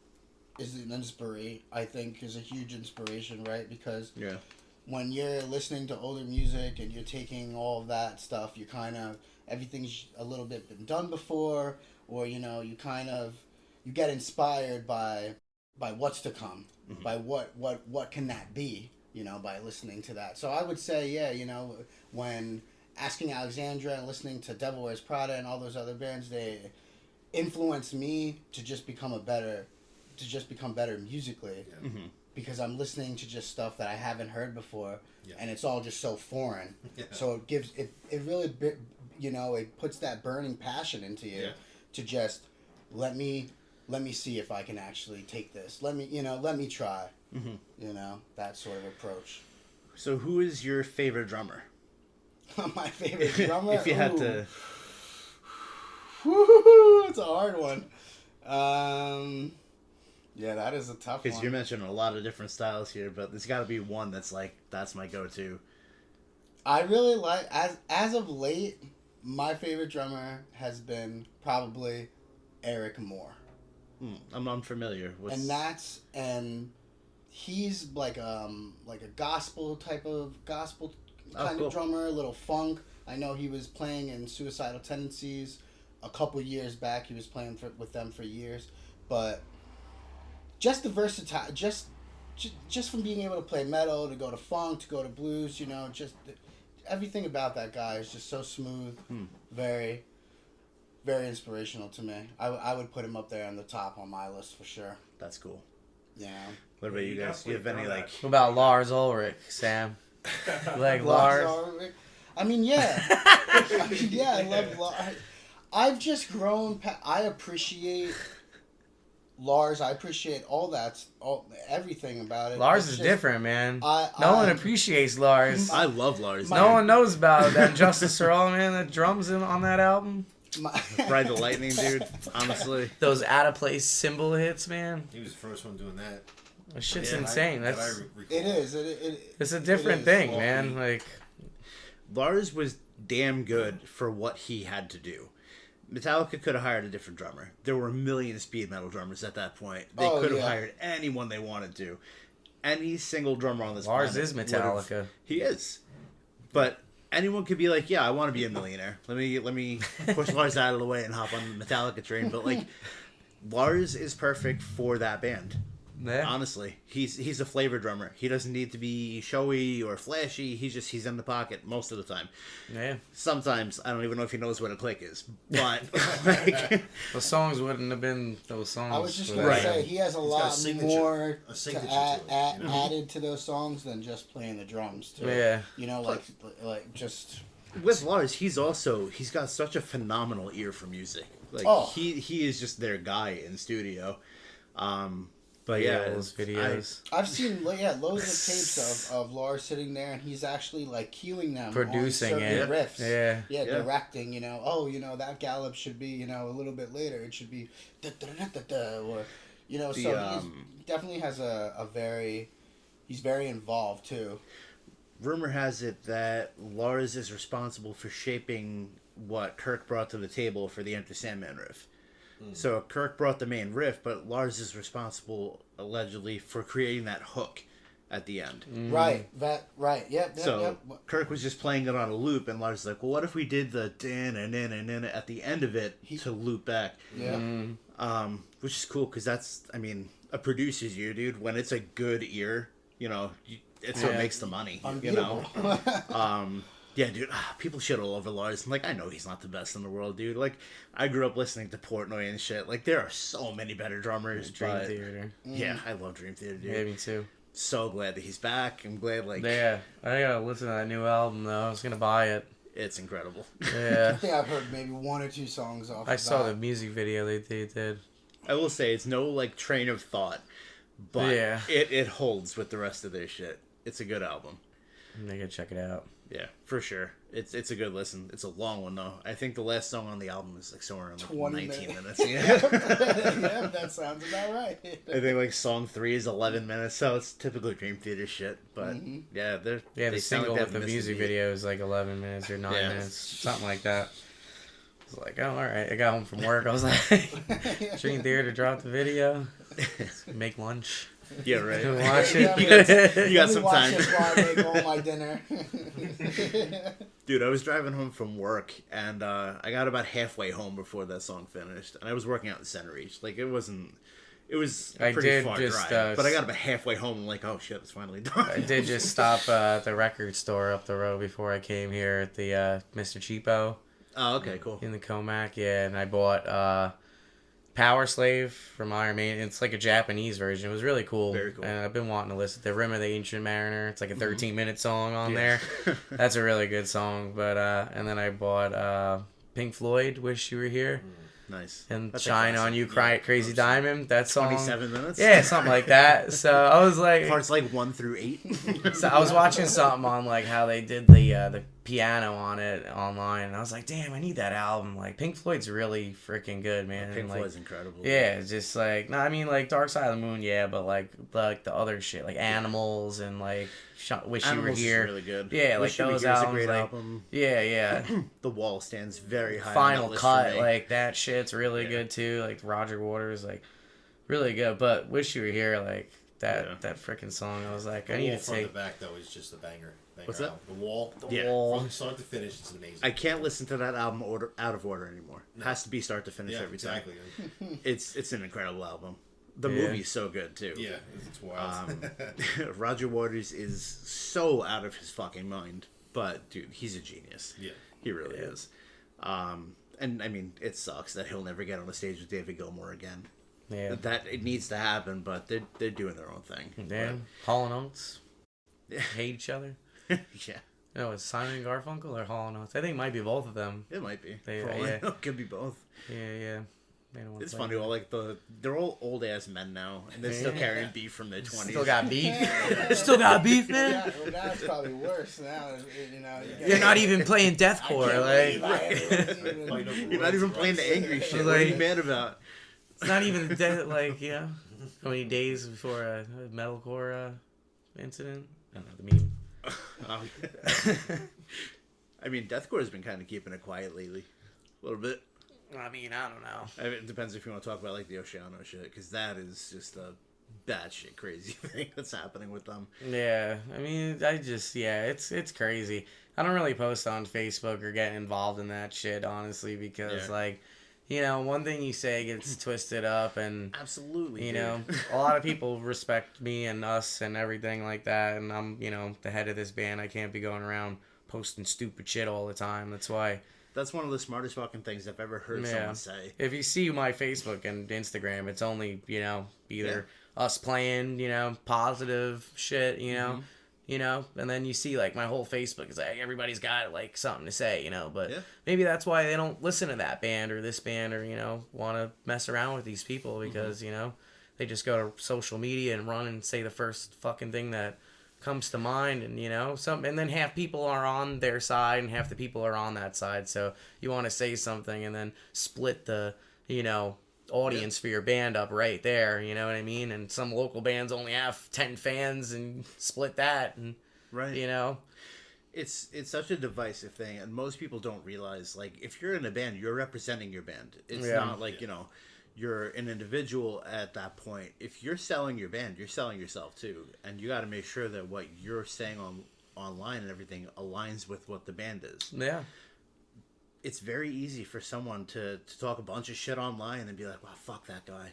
is an inspiration. I think is a huge inspiration, right? Because Yeah. when you're listening to older music and you're taking all of that stuff, you kind of everything's a little bit been done before, or you get inspired by what's to come, by what can that be, by listening to that. So I would say, when Asking Alexandra and listening to Devil Wears Prada and all those other bands, they influenced me to just become better musically. Yeah. Because I'm listening to just stuff that I haven't heard before, Yeah. and it's all just so foreign. Yeah. So it gives it really, it puts that burning passion into you Yeah. to just let me see if I can actually take this. Let me try. That sort of approach. So who is your favorite drummer? My favorite drummer. If you had Ooh. to... Woo-hoo-hoo, it's a hard one. Yeah, that is a tough Because one. you're mentioning a lot of different styles here, but there's got to be one that's like, that's my go-to. I really like as of late, my favorite drummer has been probably Eric Moore. I'm unfamiliar. And he's like a gospel kind cool. of drummer, a little funk. I know he was playing in Suicidal Tendencies a couple years back. He was playing with them for years, but just the versatile, just from being able to play metal, to go to funk, to go to blues, just everything about that guy is just so smooth, very, very inspirational to me. I would put him up there on the top on my list for sure. That's cool. Yeah. What about you guys? Do you have any, like... What about Lars Ulrich, Sam? You like Lars? I mean, yeah. I love Lars. I've just grown. I appreciate Lars, I appreciate everything about it. Lars It's is just- different, man. I- No one I- appreciates Lars. I love Lars. No one knows about that Justice for All, man. The drums on that album. Ride the Lightning, dude. Honestly. Those out of place cymbal hits, man. He was the first one doing that. That shit's Yeah, insane. That That's It is. it's a different is. thing, Well, man. Like Lars was damn good for what he had to do. Metallica could have hired a different drummer. There were a million speed metal drummers at that point. They Oh, could have yeah. hired anyone they wanted to. Any single drummer on this Lars planet is would've- Metallica. He is. But anyone could be like, yeah, I want to be a millionaire. Let me push Lars out of the way and hop on the Metallica train. But like, Lars is perfect for that band. Yeah. Honestly, he's a flavor drummer. He doesn't need to be showy or flashy. He's in the pocket most of the time. Yeah. Sometimes I don't even know if he knows what a click is. But like, Those songs wouldn't have been those songs. I was just for gonna that. say he has a got a lot signature- more a to signature add, to it, you know? added to those songs than just playing the drums. Too. Yeah. You know, like just. with Lars, he's got such a phenomenal ear for music. Like Oh. he is just their guy in studio. But yeah, those videos. I've seen loads of tapes of Lars sitting there, and he's actually like cueing them, Producing on certain it. riffs. Yeah. Yeah. Directing. You know, that gallop should be a little bit later. It should be da-da-da-da-da, or so he definitely has he's very involved too. rumor has it that Lars is responsible for shaping what Kirk brought to the table for the Enter Sandman riff. So Kirk brought the main riff, but Lars is responsible, allegedly, for creating that hook at the end. Right. Yep. So Yep. Kirk was just playing it on a loop, and Lars was like, well, what if we did the din at the end of it to loop back? Yeah. Which is cool, because that's, a producer's ear, dude. When it's a good ear, it's what makes the money, Unbeatable. Yeah, dude, people shit all over Lars. Like, I know he's not the best in the world, dude. Like, I grew up listening to Portnoy and shit. Like, there are so many better drummers. Dream but- Theater. Yeah, I love Dream Theater, dude. Yeah, me too. So glad that he's back. I'm glad, like, Yeah. I gotta listen to that new album though. I was gonna buy it. it's incredible. I Yeah. think I've heard maybe one or two songs off. I of saw that. the music video they did. I will say, it's no, like, train of thought, but Yeah. it holds with the rest of their shit. It's a good album. I gotta check it out. Yeah, for sure. It's a good listen. It's a long one, though. I think the last song on the album is, like, somewhere around, like, 20 19 minutes. minutes. Yeah. Yeah, that sounds about right. I think like song 3 is 11 minutes, so it's typical Dream Theater shit. But yeah, Yeah, they the sound single like with they the haven't missed a music beat. video is like 11 minutes or 9 Yeah. minutes, something like that. I was like, oh, all right. I got home from work. I was like, Dream Theater dropped the video. Let's make lunch. Yeah, right. Watch it. You got Let me some watch time. this while I make all my dinner. Dude, I was driving home from work, and I got about halfway home before that song finished, and I was working out in Center East. Like, it was a I pretty did far just, drive, but I got about halfway home, and like, oh shit, it's finally done. I did just stop at the record store up the road before I came here at the Mr. Cheapo Oh, okay, cool. in the Comac. Yeah, and I bought Power Slave from Iron Maiden. It's like a Japanese version. It was really cool. Very cool. And I've been wanting to listen to Rim of the Ancient Mariner. It's like a 13-minute song on Yeah. there. That's a really good song. But and then I bought Pink Floyd, Wish You Were Here. Nice. And That's a Shine classic. on You, Crazy Diamond. That song. 27 minutes? Yeah, something like that. So I was like, Parts like 1 through 8. so I was watching something on like how they did the piano on it online, and I was like, damn, I need that album. Like Pink Floyd's really freaking good, man. Pink And, like, Floyd's incredible. yeah, it's just like, no, I mean like Dark Side of the Moon, yeah, but like the other shit, like Animals and like Wish You Were Animals is Here. really good. Yeah, Wish like You Were those Here is a albums, great like, album. Yeah. The Wall stands very high. on Final that list Cut, for me. like that shit's really Yeah. good too. Like Roger Waters, like really good. But Wish You Were Here, like that Yeah. that freaking song, I was like, The I need Wall to front take to back though is just a banger. What's that? Album. The Wall. Yeah. Wall. From start to finish, it's amazing. I can't listen to that album out of order anymore. It has to be start to finish yeah, every time. exactly. It's an incredible album. The Yeah. movie's so good too. Yeah, it's wild. Roger Waters is so out of his fucking mind, but dude, he's a genius. Yeah. He really is. And I mean, it sucks that he'll never get on the stage with David Gilmour again. Yeah. That it needs to happen, but they're doing their own thing. Yeah. Hall and Oates Yeah. hate each other. Yeah, No, it's Simon and Garfunkel or Hall and Oates. I think it might be both of them. it might be. They- For all I yeah. know, it could be both. Yeah. They don't want It's to play funny. Well, like they're all old ass men now, and they're still carrying beef from their 20s. Still got beef. Still got beef, man. Yeah, well, now it's probably worse. Now, you know, You're not even playing deathcore, like. You're not even playing the angry shit. What are you mad about? It's not even like, you know, how many days before a metalcore incident? I don't know, the meme. I mean, deathcore has been kind of keeping it quiet lately, a little bit. I mean, I don't know. I mean, it depends if you want to talk about like the Oceano shit, because that is just a batshit crazy thing that's happening with them. Yeah, I mean, it's crazy. I don't really post on Facebook or get involved in that shit, honestly, because like, you know, one thing you say gets twisted up, and absolutely, you know, a lot of people respect me and us and everything like that, and I'm, you know, the head of this band. I can't be going around posting stupid shit all the time. That's why. That's one of the smartest fucking things I've ever heard someone say. If you see my Facebook and Instagram, it's only, you know, either us playing, you know, positive shit, you know, you know, and then you see like my whole Facebook is like everybody's got like something to say, you know, but maybe that's why they don't listen to that band or this band or, you know, want to mess around with these people because, you know, they just go to social media and run and say the first fucking thing that comes to mind, and you know, and then half people are on their side and half the people are on that side, so you want to say something and then split the, you know, audience for your band up right there, you know what I mean? And some local bands only have 10 fans and split that, and you know, it's such a divisive thing, and most people don't realize, like, if you're in a band, you're representing your band. It's not like, you know, you're an individual at that point. If you're selling your band, you're selling yourself too, and you got to make sure that what you're saying online and everything aligns with what the band is. Yeah, it's very easy for someone to talk a bunch of shit online and be like, "Well, fuck that guy,"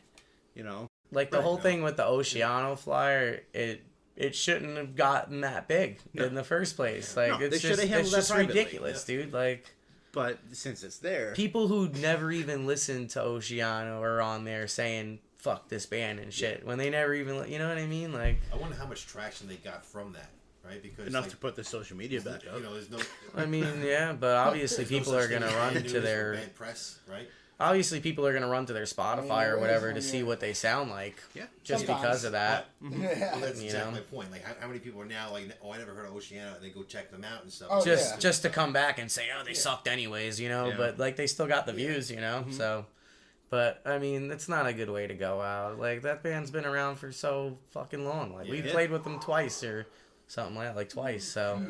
you know. Like the whole thing with the Oceano flyer, it shouldn't have gotten that big in the first place. Like it's just ridiculous, dude. Like. But since it's there, people who never even listened to Oceano are on there saying "fuck this band" and shit when they never even, you know what I mean? Like, I wonder how much traction they got from that, right? Because enough to put the social media back up. You know, there's no. I mean, yeah, but obviously people are gonna run to their band press, right? Obviously, people are gonna run to their Spotify or whatever to see what they sound like. Yeah, just because of that. Well, that's exactly my point. Like, how many people are now like, "Oh, I never heard of Oceano," and they go check them out and stuff. Oh, just to come back and say, "Oh, they sucked anyways," you know. But like, they still got the views, you know. So, but I mean, it's not a good way to go out. Like that band's been around for so fucking long. Like we've played with them twice or something like twice. So,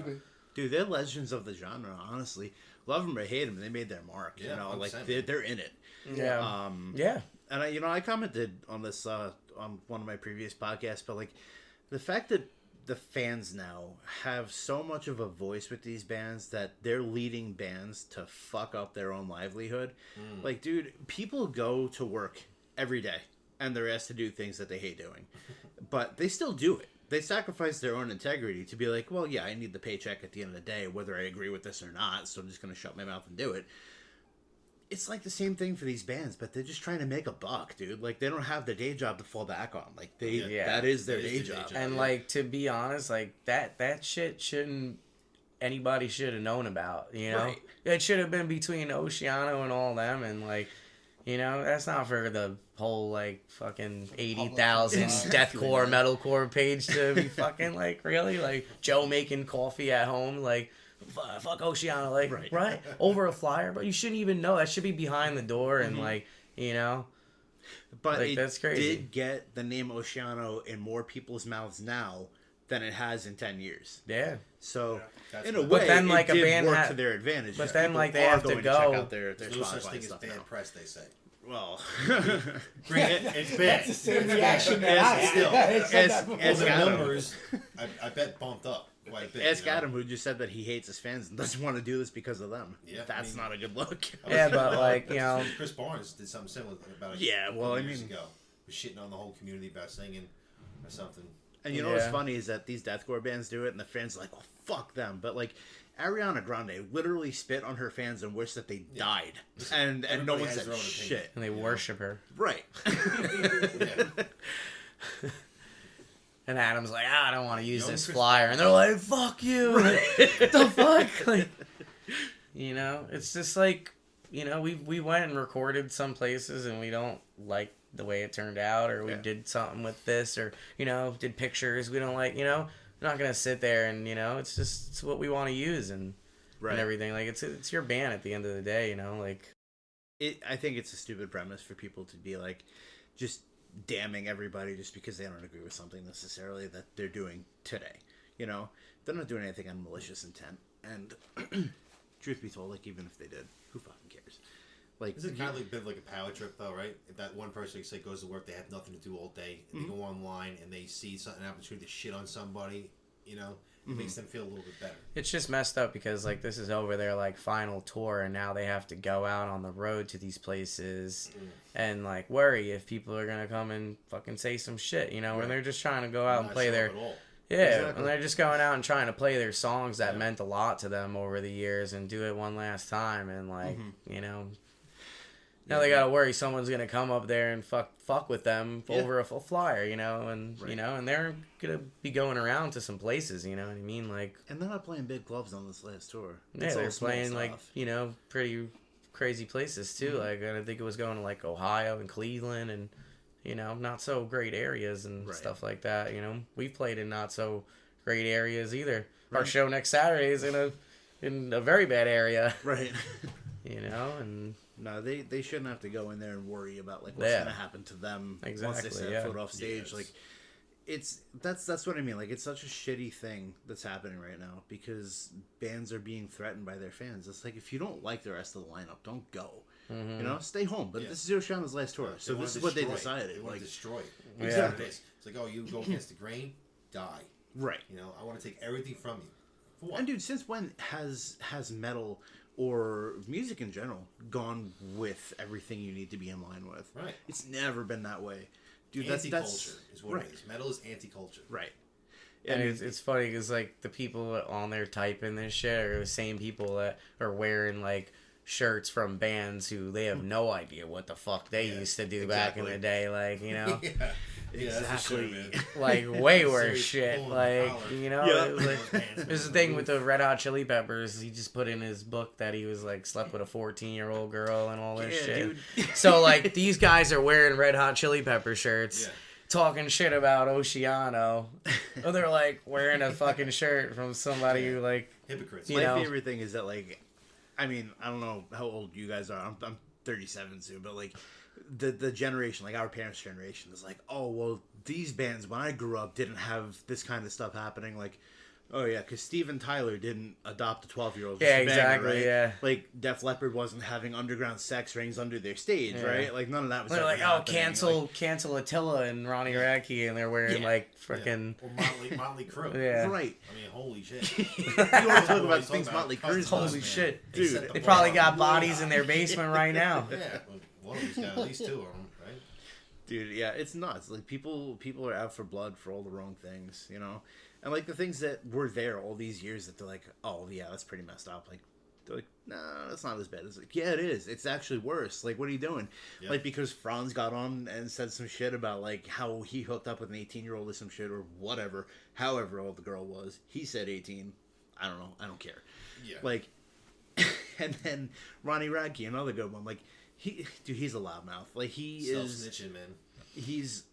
dude, they're legends of the genre. Honestly, love them or hate them, they made their mark. You know, like they're in it. Yeah. And I commented on this on one of my previous podcasts, but like the fact that the fans now have so much of a voice with these bands that they're leading bands to fuck up their own livelihood. Like, dude, people go to work every day and they're asked to do things that they hate doing, but they still do it. They sacrifice their own integrity to be like, well, yeah, I need the paycheck at the end of the day, whether I agree with this or not, so I'm just going to shut my mouth and do it. It's like the same thing for these bands, but they're just trying to make a buck, dude. Like, they don't have the day job to fall back on. Like, that is their day job. And, like, to be honest, like, that shit anybody should have known about, you know? Right. It should have been between Oceano and all them, and, like, you know, that's not for the whole, like, fucking 80,000 deathcore, metalcore page to be fucking, like, really? Like, Joe making coffee at home, like... Fuck Oceano, like, right? Over a flyer, but you shouldn't even know. That should be behind the door and, like, you know? But like, that's crazy. Did get the name Oceano in more people's mouths now than it has in 10 years. Yeah. So, in a way, but then, like, it did work to their advantage. But then, like, they have to go. Check out their There's no such thing as band press, they say. Well, it's bad. That's the same reaction that I had. As the numbers, I bet bumped up. Ask Adam, who just said that he hates his fans and doesn't want to do this because of them. Yeah, that's not a good look. Yeah, but like, you know, Chris Barnes did something similar about years ago. Was shitting on the whole community about singing or something. And you know what's funny is that these deathcore bands do it, and the fans are like, "Oh, fuck them." But like, Ariana Grande literally spit on her fans and wished that they died, and no one said shit. And they worship her, right? And Adam's like, I don't want to use this flyer. And they're like, fuck you. Like, the fuck? Like, you know, it's just like, we went and recorded some places and we don't like the way it turned out, or we did something with this, or did pictures we don't like. We're not gonna sit there and it's what we want to use and everything. Like it's your band at the end of the day. I think it's a stupid premise for people to be like just damning everybody just because they don't agree with something necessarily that they're doing today. They're not doing anything on malicious intent, and truth be told, like, even if they did, who fucking cares? Like, isn't it kind of like a bit like a power trip, though, right? If that one person, like, say, goes to work, they have nothing to do all day, and they go online and they see an opportunity to shit on somebody, it makes them feel a little bit better. It's just messed up because, like, this is over their, like, final tour, and now they have to go out on the road to these places and, like, worry if people are gonna come and fucking say some shit, when they're just trying to go out and play their... Yeah, exactly. And they're just going out and trying to play their songs that meant a lot to them over the years and do it one last time. And, like, now they got to worry someone's going to come up there and fuck with them over a full flyer, and, and they're going to be going around to some places, you know what I mean? Like, and they're not playing big clubs on this last tour. Yeah, they're playing, stuff. Like, pretty crazy places, too. Like, I think it was going to, like, Ohio and Cleveland and... not so great areas and stuff like that. We've played in not so great areas either. Right. Our show next Saturday is in a very bad area. Right. And no, they shouldn't have to go in there and worry about like what's gonna happen to them once they set foot off stage. Yes. Like that's what I mean. Like, it's such a shitty thing that's happening right now because bands are being threatened by their fans. It's like, if you don't like the rest of the lineup, don't go. Stay home. But this is Yoshiana's last tour, so this is what they decided. They want to destroy. Exactly. It's like, oh, you go against the grain, die. Right. I want to take everything from you. For what? And dude, since when has metal or music in general gone with everything you need to be in line with? Right. It's never been that way. Dude, anti-culture is what it is. Metal is anti-culture. Right. And it's funny because, like, the people on there typing this shit are the same people that are wearing, like, shirts from bands who they have no idea what the fuck they used to do back in the day. Like, Exactly. Like, way worse shit. Like, there's a thing with the Red Hot Chili Peppers. He just put in his book that he was, like, slept with a 14-year-old girl and all this shit. Dude. So, like, these guys are wearing Red Hot Chili Pepper shirts. Yeah. Talking shit about Oceano. Or they're, like, wearing a fucking shirt from somebody who, like... Hypocrites. My favorite thing is that, like... I mean, I don't know how old you guys are. I'm 37 soon, but, like, the generation, like, our parents' generation is like, oh, well, these bands, when I grew up, didn't have this kind of stuff happening. Like, oh, yeah, because Steven Tyler didn't adopt a 12-year-old. Yeah, exactly, right? Yeah. Like, Def Leppard wasn't having underground sex rings under their stage, right? Like, none of that was They're like, oh, cancel Attila and Ronnie Radke, and they're wearing, like, freaking... Or Motley Crue. Yeah. Right. I mean, holy shit. You want to talk about things Motley Crue holy shit. Dude, they probably got bodies in their basement right now. Yeah, one of them's got at least two of them, right? Dude, yeah, it's nuts. Like, people are out for blood for all the wrong things, And, like, the things that were there all these years that they're like, oh, yeah, that's pretty messed up. Like, they're like, no, that's not as bad. It's like, yeah, it is. It's actually worse. Like, what are you doing? Yep. Like, because Franz got on and said some shit about, like, how he hooked up with an 18-year-old or some shit or whatever, however old the girl was. He said 18. I don't know. I don't care. Yeah. Like, and then Ronnie Radke, another good one. Like, he's a loudmouth. Like, he is... Self-snitching, man. He's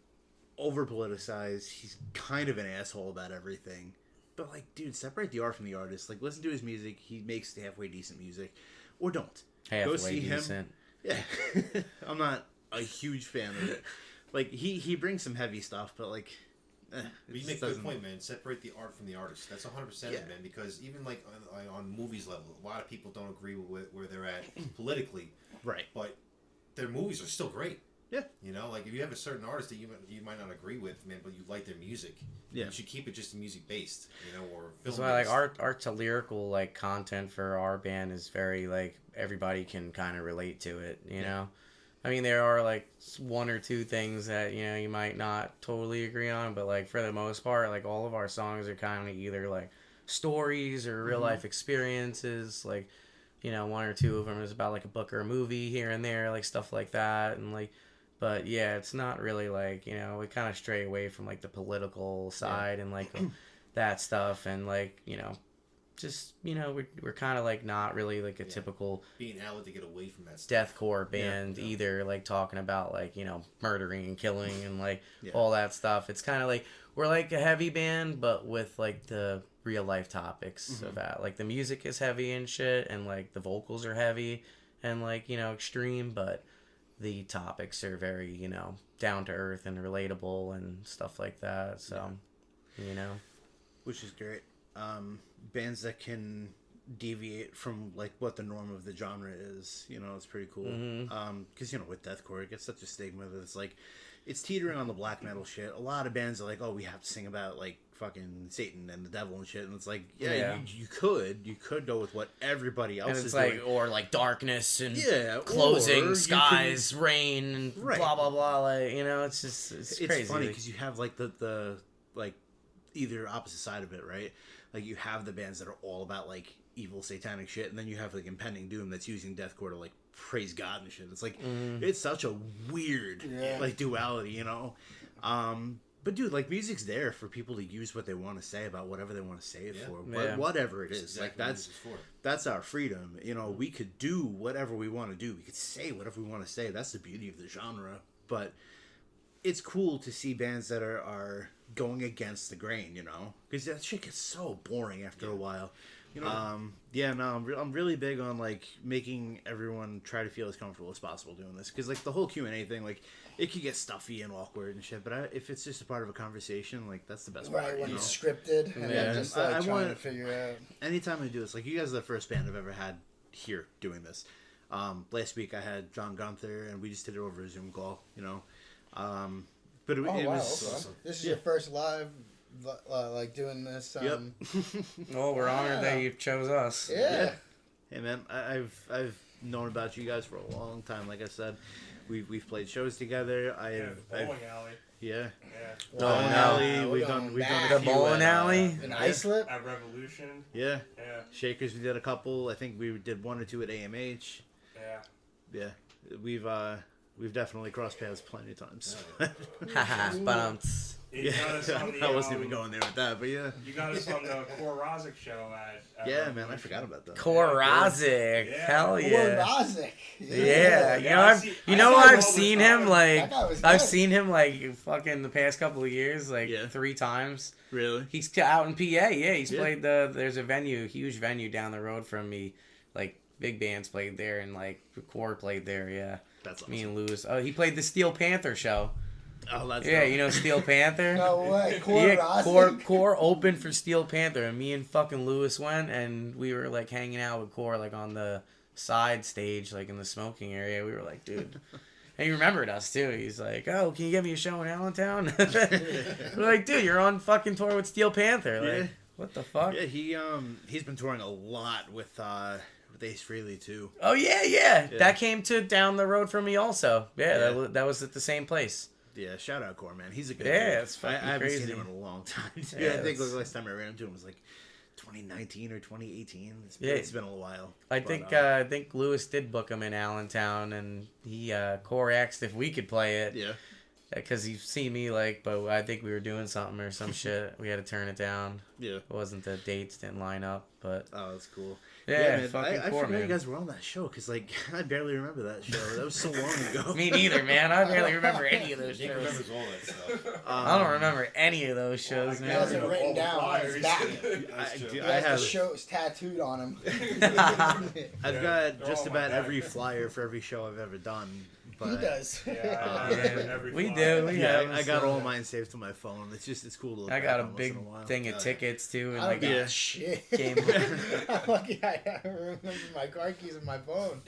over politicized. He's kind of an asshole about everything. But, like, dude, separate the art from the artist. Like, listen to his music. He makes halfway decent music. Or don't. Halfway Go see decent. Him. Yeah. I'm not a huge fan of it. Like, he brings some heavy stuff, but, like... But you make a good point, man. Separate the art from the artist. That's 100% it, man. Because even, like, on movies level, a lot of people don't agree with where they're at politically. Right. But their movies are still great. Yeah. Like, if you have a certain artist that you might not agree with, man, but you like their music, you should keep it just music based, or film. So, like, art to lyrical, like, content for our band is very, like, everybody can kind of relate to it, you know? I mean, there are, like, one or two things that, you might not totally agree on, but, like, for the most part, like, all of our songs are kind of either, like, stories or real-life experiences, like, one or two of them is about, like, a book or a movie here and there, like, stuff like that, and, like, but, yeah, it's not really, like, we kind of stray away from, like, the political side and, like, that stuff, and, like, just, you know, we're kind of like not really like a typical being able to get away from that stuff. deathcore band either, like talking about like, you know, murdering and killing and like Yeah. all that stuff. It's kind of like we're like a heavy band, but with like the real life topics of that. Like the music is heavy and shit, and like the vocals are heavy and like, you know, extreme, but the topics are very, you know, down to earth and relatable and stuff like that. So, you know, which is great. Bands that can deviate from like what the norm of the genre is, you know, it's pretty cool. Because you know, with deathcore, it gets such a stigma that it's like it's teetering on the black metal shit. A lot of bands are like, oh, we have to sing about like fucking Satan and the devil and shit, and it's like, you could go with what everybody else and it's is like doing. or like darkness and or closing you skies, rain, and blah blah blah. Like, you know, it's just it's crazy. It's funny because you have like the like either opposite side of it, right? Like you have the bands that are all about like evil satanic shit, and then you have like impending doom that's using deathcore to like praise God and shit. It's like it's such a weird like duality, you know. But dude, like music's there for people to use what they want to say about whatever they want to say it for. But whatever it is, exactly like that's our freedom. You know, we could do whatever we want to do. We could say whatever we want to say. That's the beauty of the genre. But it's cool to see bands that are going against the grain, you know, because that shit gets so boring after a while. You know, I'm really big on like making everyone try to feel as comfortable as possible doing this, because like the whole Q&A thing, like it could get stuffy and awkward and shit, but if it's just a part of a conversation, like that's the best part. Right, when you know? it's scripted and then just like I trying want to figure out. Anytime I do this, like you guys are the first band I've ever had here doing this. Last week I had John Gunther and we just did it over a Zoom call, you know. But it was awesome. This is your first live, like doing this. Well, we're honored that you chose us. Yeah. Hey man, I've known about you guys for a long time. Like I said, we've played shows together. Bowling alley. Yeah. Bowling alley. We've done The bowling alley. An ice slip. At Revolution. Yeah. Yeah. Shakers, we did a couple. I think we did 1 or 2 at AMH. Yeah. Yeah. We've definitely crossed paths plenty of times. Haha, but You got us on the, I wasn't even going there with that, but yeah. You got us on the Korozik show at Yeah, Revolution. man, I forgot about that. Korozik, Yeah. hell yeah. Korozik. Yeah, I've seen him like seen him like fucking the past couple of years, like 3 times. Really? He's out in PA. Yeah, he's played there's a venue, huge venue down the road from me. Like big bands played there, and like Core played there. Yeah, that's awesome. Me and Lewis. Oh, he played the Steel Panther show. Oh, that's yeah, dope. you know Steel Panther. No way, Core opened for Steel Panther, and me and fucking Lewis went, and we were like hanging out with Core like on the side stage, like in the smoking area. We were like, dude. And he remembered us too. He's like, "Oh, can you get me a show in Allentown?" We're like, "Dude, you're on fucking tour with Steel Panther." Like, what the fuck? Yeah, he's been touring a lot with Ace Frehley too. Oh yeah. That came to down the road from me also. Yeah. That was at the same place. Yeah, shout out Core, man. He's a good dude. It's fucking I haven't crazy. seen him in a long time. Yeah, I think the last time I ran into him was like 2019 or 2018. It's been a while. I think Lewis did book him in Allentown, and he Core asked if we could play it. Yeah. Because he seen me but I think we were doing something or some shit. We had to turn it down. Yeah. It wasn't the dates didn't line up, but oh, that's cool. Yeah, man. fucking I Core, forgot man. you guys were on that show because like I barely remember that show. That was so long ago. Me neither, man. I barely remember any of those Nick shows. remembers all that stuff. I don't remember any of those shows, He has it man. written down on his back. He has the have shows tattooed on him. I've got just about every flyer for every show I've ever done. But He does. We do. I got all mine saved to my phone. It's cool to look I back got a on once big in a while. thing of tickets too, and I like don't got shit. game. I'm lucky I remember my car keys in my phone.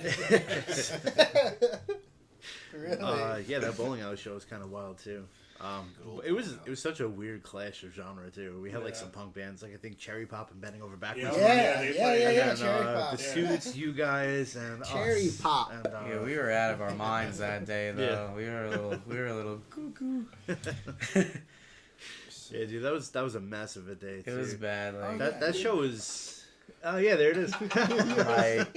Really? Yeah, that bowling alley show was kind of wild too. It was such a weird clash of genre too. We had like some punk bands, like I think Cherry Pop and Bending Over Backwards. Yeah. And, Cherry Pop. The Suits, you guys, and Cherry us. Pop. And, Yeah, we were out of our minds that day though. We were a little cuckoo. Yeah, dude, that was a mess of a day. Too. It was bad. Like That show was. Oh yeah, there it is.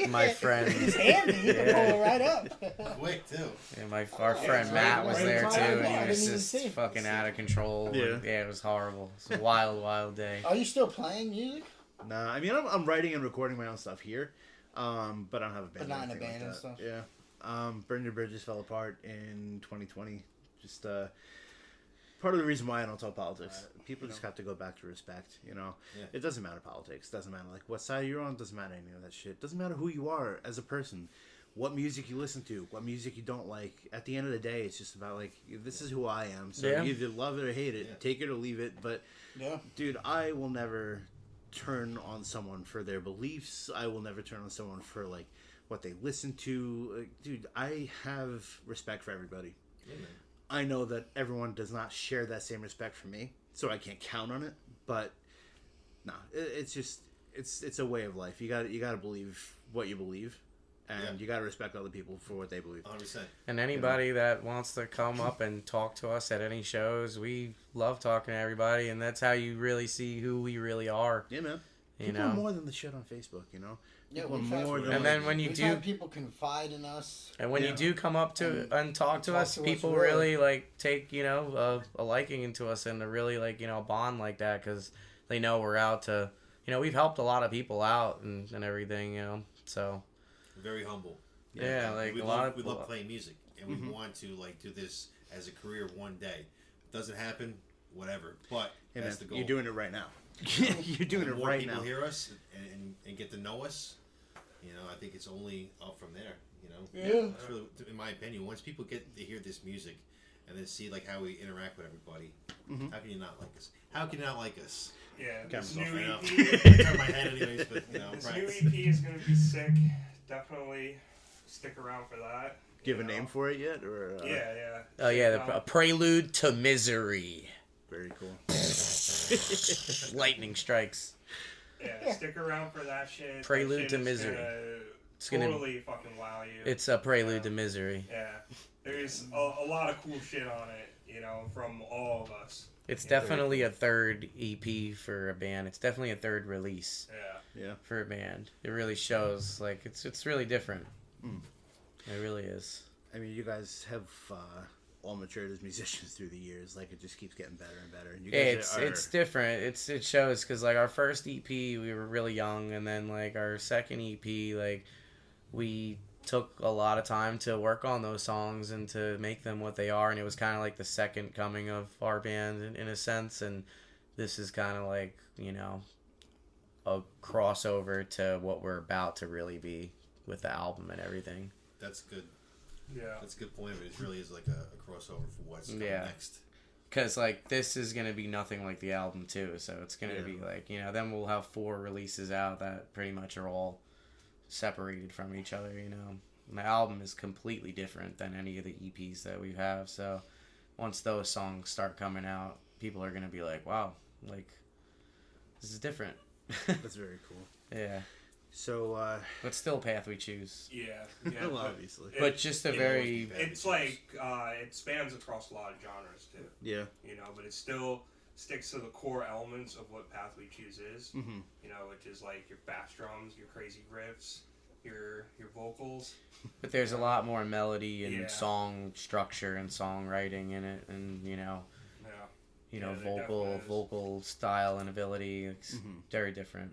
my friend. It's handy. You can pull it right up. Quick too. Yeah, our friend Matt was there too, and he was just see. fucking out of control. Yeah. It was horrible. It was a wild day. Are you still playing music? Nah, I mean, I'm writing and recording my own stuff here, but I don't have a band. But not in a anything band and that. stuff? Yeah. Burn Your Bridges fell apart in 2020. Just part of the reason why I don't talk politics. People just have to go back to respect, you know? Yeah. It doesn't matter politics. Doesn't matter, like, what side you're on. Doesn't matter any of that shit. Doesn't matter who you are as a person. What music you listen to. What music you don't like. At the end of the day, it's just about, like, this is who I am. So you either love it or hate it. Take it or leave it. But, dude, I will never turn on someone for their beliefs. I will never turn on someone for, like, what they listen to. Dude, I have respect for everybody. Yeah, man. I know that everyone does not share that same respect for me, so I can't count on it. But no, it's just it's a way of life. You got to believe what you believe, and you got to respect other people for what they believe. 100%. And anybody that wants to come up and talk to us at any shows, we love talking to everybody, and that's how you really see who we really are. Yeah, man. You people know, are more than the shit on Facebook. You know. Yeah, more than and then when you we've do, had people confide in us. And when you do come up to and talk to us, people really like take a liking into us and to really like bond like that because they know we're out to we've helped a lot of people out and everything so very humble. Yeah, like we a lot of we love playing music and we want to like do this as a career one day. It doesn't happen, whatever. But that's the goal. You're doing it right now. You're doing it right now. More people hear us and get to know us. I think it's only up from there. Yeah. It's really, in my opinion, once people get to hear this music and then see like how we interact with everybody, how can you not like us? How can you not like us? Yeah, This new right EP. Turn my head anyways, but This right. new EP is gonna be sick. Definitely stick around for that. Do you have a name for it yet, or? Yeah. Oh yeah, a prelude to misery. Very cool. Lightning strikes. Yeah, stick around for that shit. Prelude that shit to is misery. It's gonna totally fucking wow you. It's a prelude to misery. Yeah, there's a lot of cool shit on it, from all of us. It's definitely a third EP for a band. It's definitely a third release. Yeah. For a band, it really shows like it's really different. It really is. I mean, you guys have all matured as musicians through the years. Like, it just keeps getting better and better. And you guys it's different. It shows because like our first EP we were really young, and then like our second EP like we took a lot of time to work on those songs and to make them what they are, and it was kind of like the second coming of our band in a sense, and this is kind of like a crossover to what we're about to really be with the album and everything. That's good. Yeah, that's a good point of it. It really is like a crossover for what's coming next. Because like this is gonna be nothing like the album too, so it's gonna be like then we'll have 4 releases out that pretty much are all separated from each other. And the album is completely different than any of the EPs that we have. So once those songs start coming out, people are gonna be like, "Wow, like this is different." That's very cool. Yeah. So, but still Pathwechoose. Yeah, well, obviously. But just a very... It's like, it spans across a lot of genres, too. Yeah. But it still sticks to the core elements of what Pathwechoose is. Mm-hmm. Which is like your bass drums, your crazy riffs, your vocals. But there's a lot more melody and song structure and songwriting in it, and vocal style and ability. It's very different.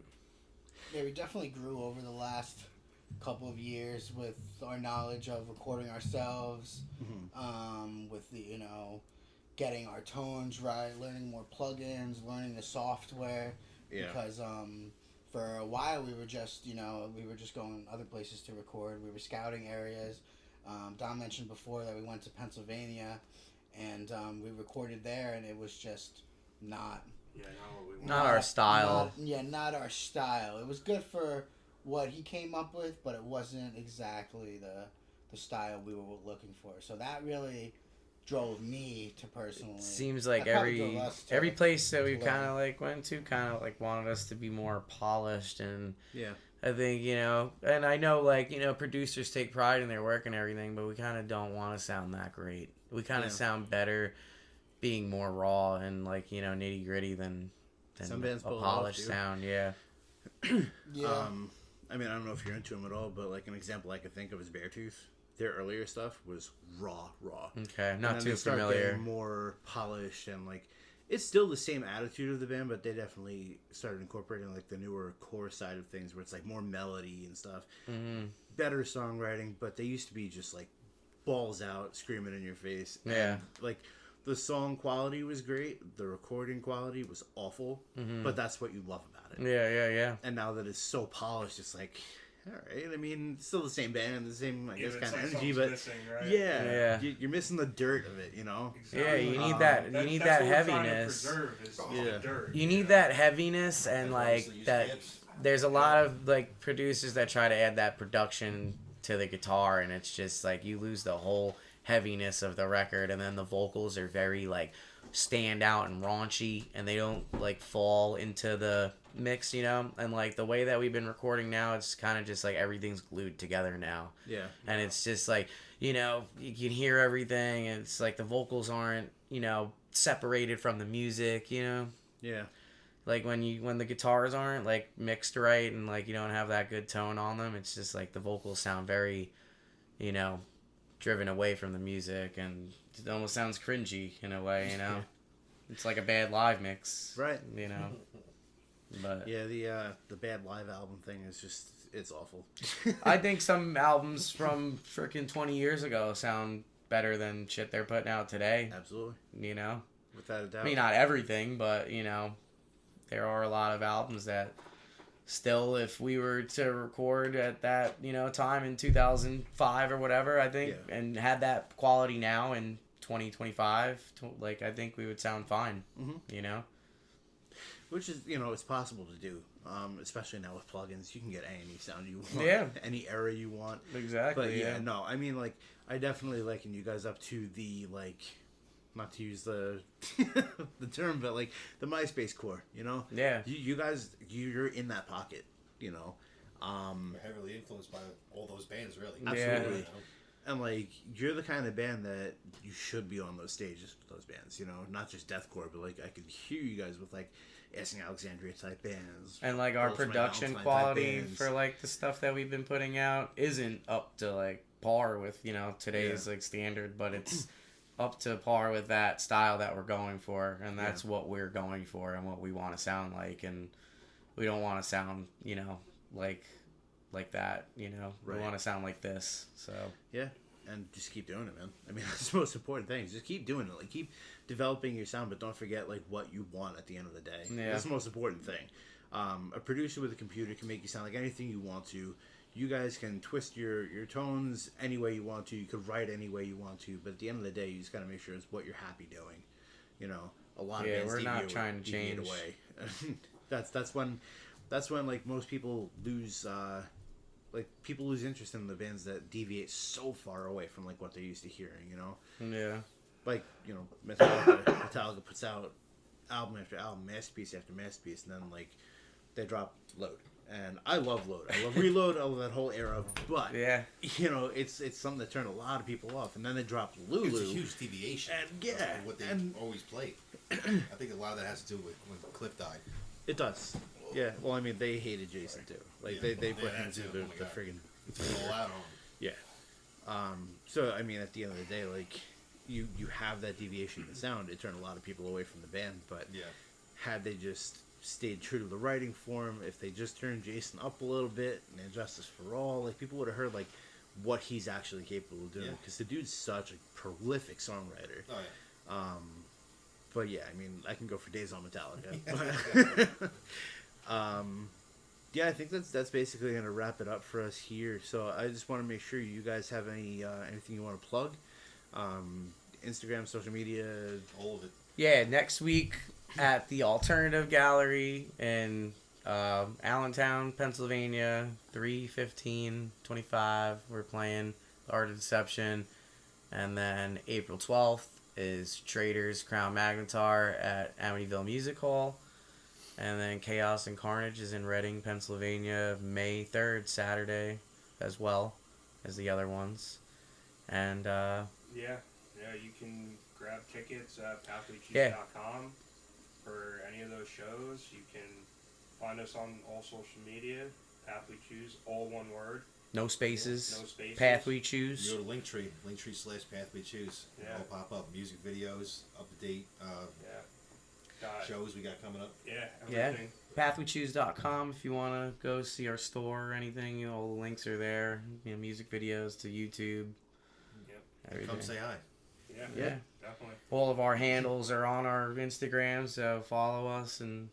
Yeah, we definitely grew over the last couple of years with our knowledge of recording ourselves, with the getting our tones right, learning more plugins, learning the software. Yeah. Because for a while we were just going other places to record. We were scouting areas. Don mentioned before that we went to Pennsylvania, and we recorded there, and it was just not. Yeah, not our style. Not our style. It was good for what he came up with, but it wasn't exactly the style we were looking for. So that really drove me to personally. It seems like every place that we kind of like went to kind of like wanted us to be more polished, and I think and I know like producers take pride in their work and everything, but we kind of don't want to sound that great. We kind of sound better being more raw and like nitty gritty than a polished sound. Yeah. Yeah. I mean, I don't know if you're into them at all, but like an example I could think of is Beartooth. Their earlier stuff was raw. Okay, not too they start familiar. getting more polished, and like it's still the same attitude of the band, but they definitely started incorporating like the newer core side of things, where it's like more melody and stuff, better songwriting. But they used to be just like balls out, screaming in your face. Yeah, and, like the song quality was great, the recording quality was awful, but that's what you love about it. Yeah. And now that it's so polished, it's like, all right. I mean, it's still the same band, the same, I guess, kind of energy, but missing, right? yeah, you're missing the dirt of it, you know. Exactly. Yeah, you need that. You need that heaviness. The dirt, You need that heaviness, and like Use that. amps. There's a lot of like producers that try to add that production to the guitar, and it's just like you lose the whole heaviness of the record, and then the vocals are very like stand out and raunchy, and they don't like fall into the mix, you know. And like the way that we've been recording now, it's kind of just like everything's glued together now. Yeah. And it's just like, you know, you can hear everything, and it's like the vocals aren't, you know, separated from the music, you know. Yeah. Like when the guitars aren't like mixed right, and like you don't have that good tone on them, it's just like the vocals sound very, you know, driven away from the music, and it almost sounds cringy in a way, you know. It's like a bad live mix, Right. You know. But Yeah, the bad live album thing is just, it's awful. I think some albums from freaking 20 years ago sound better than shit they're putting out today. Absolutely. You know? Without a doubt. I mean, not everything, but, you know, there are a lot of albums that still, if we were to record at that, you know, time in 2005 or whatever, I think, and had that quality now in 2025, like, I think we would sound fine, you know? Which is, you know, it's possible to do, especially now with plugins. You can get any sound you want, any era you want. Exactly. But yeah, no, I mean, like, I definitely liken you guys up to the, like, not to use the the term, but like the MySpace core, you know? Yeah. You guys, you're in that pocket, you know? We're heavily influenced by all those bands, really. Absolutely. You know? And like, you're the kind of band that you should be on those stages with those bands, you know? Not just deathcore, but like, I could hear you guys with like Asking Alexandria type bands. And like our Ultimate production Valentine type quality bands. for like the stuff that we've been putting out isn't up to like par with, you know, today's like standard, but it's up to par with that style that we're going for, and that's what we're going for and what we want to sound like. And we don't want to sound, you know, like that, you know. Right. We want to sound like this. So yeah, and just keep doing it, man. I mean, that's the most important thing. Just keep doing it. Like, keep developing your sound, but don't forget like what you want at the end of the day. Yeah. That's the most important thing. A producer with a computer can make you sound like anything you want to. You guys can twist your tones any way you want to. You could write any way you want to. But at the end of the day, you just got to make sure it's what you're happy doing. You know, a lot of bands we're not deviate trying to deviate change. away. that's when like most people lose people lose interest in the bands that deviate so far away from like what they're used to hearing. You know, yeah, like, you know, Metallica puts out album after album, masterpiece after masterpiece, and then like they drop Load. And I love Load. I love Reload. I love that whole era. But you know, it's something that turned a lot of people off. And then they dropped Lulu. It's a huge deviation. And from what they always played. I think a lot of that has to do with when Cliff died. It does. Yeah. Well, I mean, they hated Jason too. Like they put him through the friggin' all out on him. Yeah. So I mean, at the end of the day, like you have that deviation in the sound. It turned a lot of people away from the band. But had they just stayed true to the writing form, if they just turned Jason up a little bit and Justice for All, like people would have heard like what he's actually capable of doing, because the dude's such a prolific songwriter. Oh yeah. But yeah, I mean, I can go for days on Metallica. But, yeah, I think that's basically gonna wrap it up for us here. So I just want to make sure you guys have anything you want to plug, Instagram, social media, all of it. Yeah, next week at the Alternative Gallery in Allentown, Pennsylvania, 3/15/25. We're playing Art of Deception. And then April 12th is Traders Crown Magnetar at Amityville Music Hall. And then Chaos and Carnage is in Reading, Pennsylvania, May 3rd, Saturday, as well as the other ones. And you can grab tickets at pathwechoose.com for any of those shows. You can find us on all social media, Pathwechoose, all one word. No spaces. No spaces. Pathwechoose. You go to Linktree/Pathwechoose. Yeah. It'll pop up. Music videos, up to date. shows we got coming up. Yeah, Yeah. everything. Pathwechoose.com if you want to go see our store or anything. You know, all the links are there. You know, music videos to YouTube. Yep. Everything. Come say hi. Yeah, definitely. All of our handles are on our Instagram, so follow us and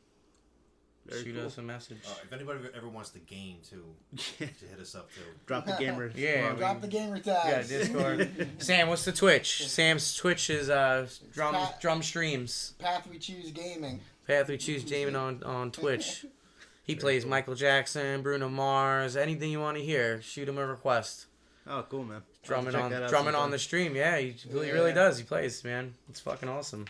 shoot us a message. If anybody ever wants the game too, to hit us up too. Drop the gamer. Yeah, Drop the gamer Yeah, tags. Discord. Sam, what's the Twitch? Sam's Twitch is drum streams. Path We Choose Gaming. Pathwechoose Jamie on Twitch. He plays Michael Jackson, Bruno Mars, anything you want to hear. Shoot him a request. Oh, cool, man. Drumming on the stream. Yeah, he really does. He plays, man. It's fucking awesome.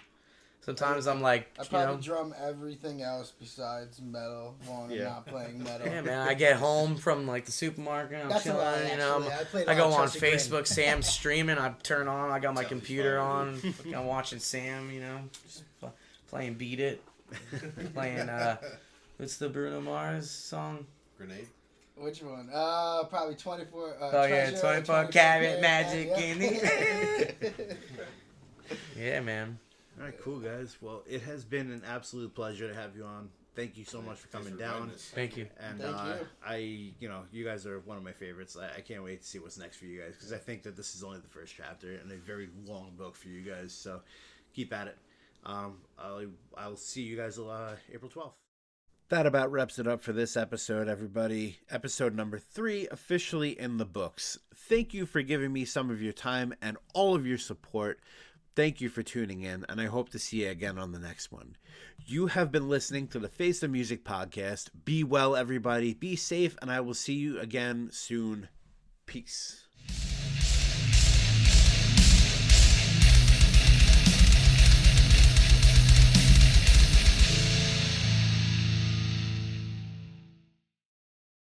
Sometimes I'm like, I probably drum everything else besides metal when I'm not playing metal. Yeah, man. I get home from like the supermarket. I'm chilling. Lie, You know, I go on Facebook. Sam's streaming. I turn on. I got my computer on. I'm watching Sam. You know, just playing Beat It. Playing what's the Bruno Mars song? Grenade. Which one? Probably 24. Oh yeah, 24 karat magic in the. Yeah, man. All right, cool, guys. Well, it has been an absolute pleasure to have you on. Thank you so much for coming down. Thank you. And you guys are one of my favorites. I can't wait to see what's next for you guys because I think that this is only the first chapter and a very long book for you guys. So keep at it. I'll see you guys April 12th. That about wraps it up for this episode, everybody. Episode number 3 officially in the books. Thank you for giving me some of your time and all of your support. Thank you for tuning in, and I hope to see you again on the next one. You have been listening to the Face of Music podcast. Be well, everybody. Be safe, and I will see you again soon. Peace.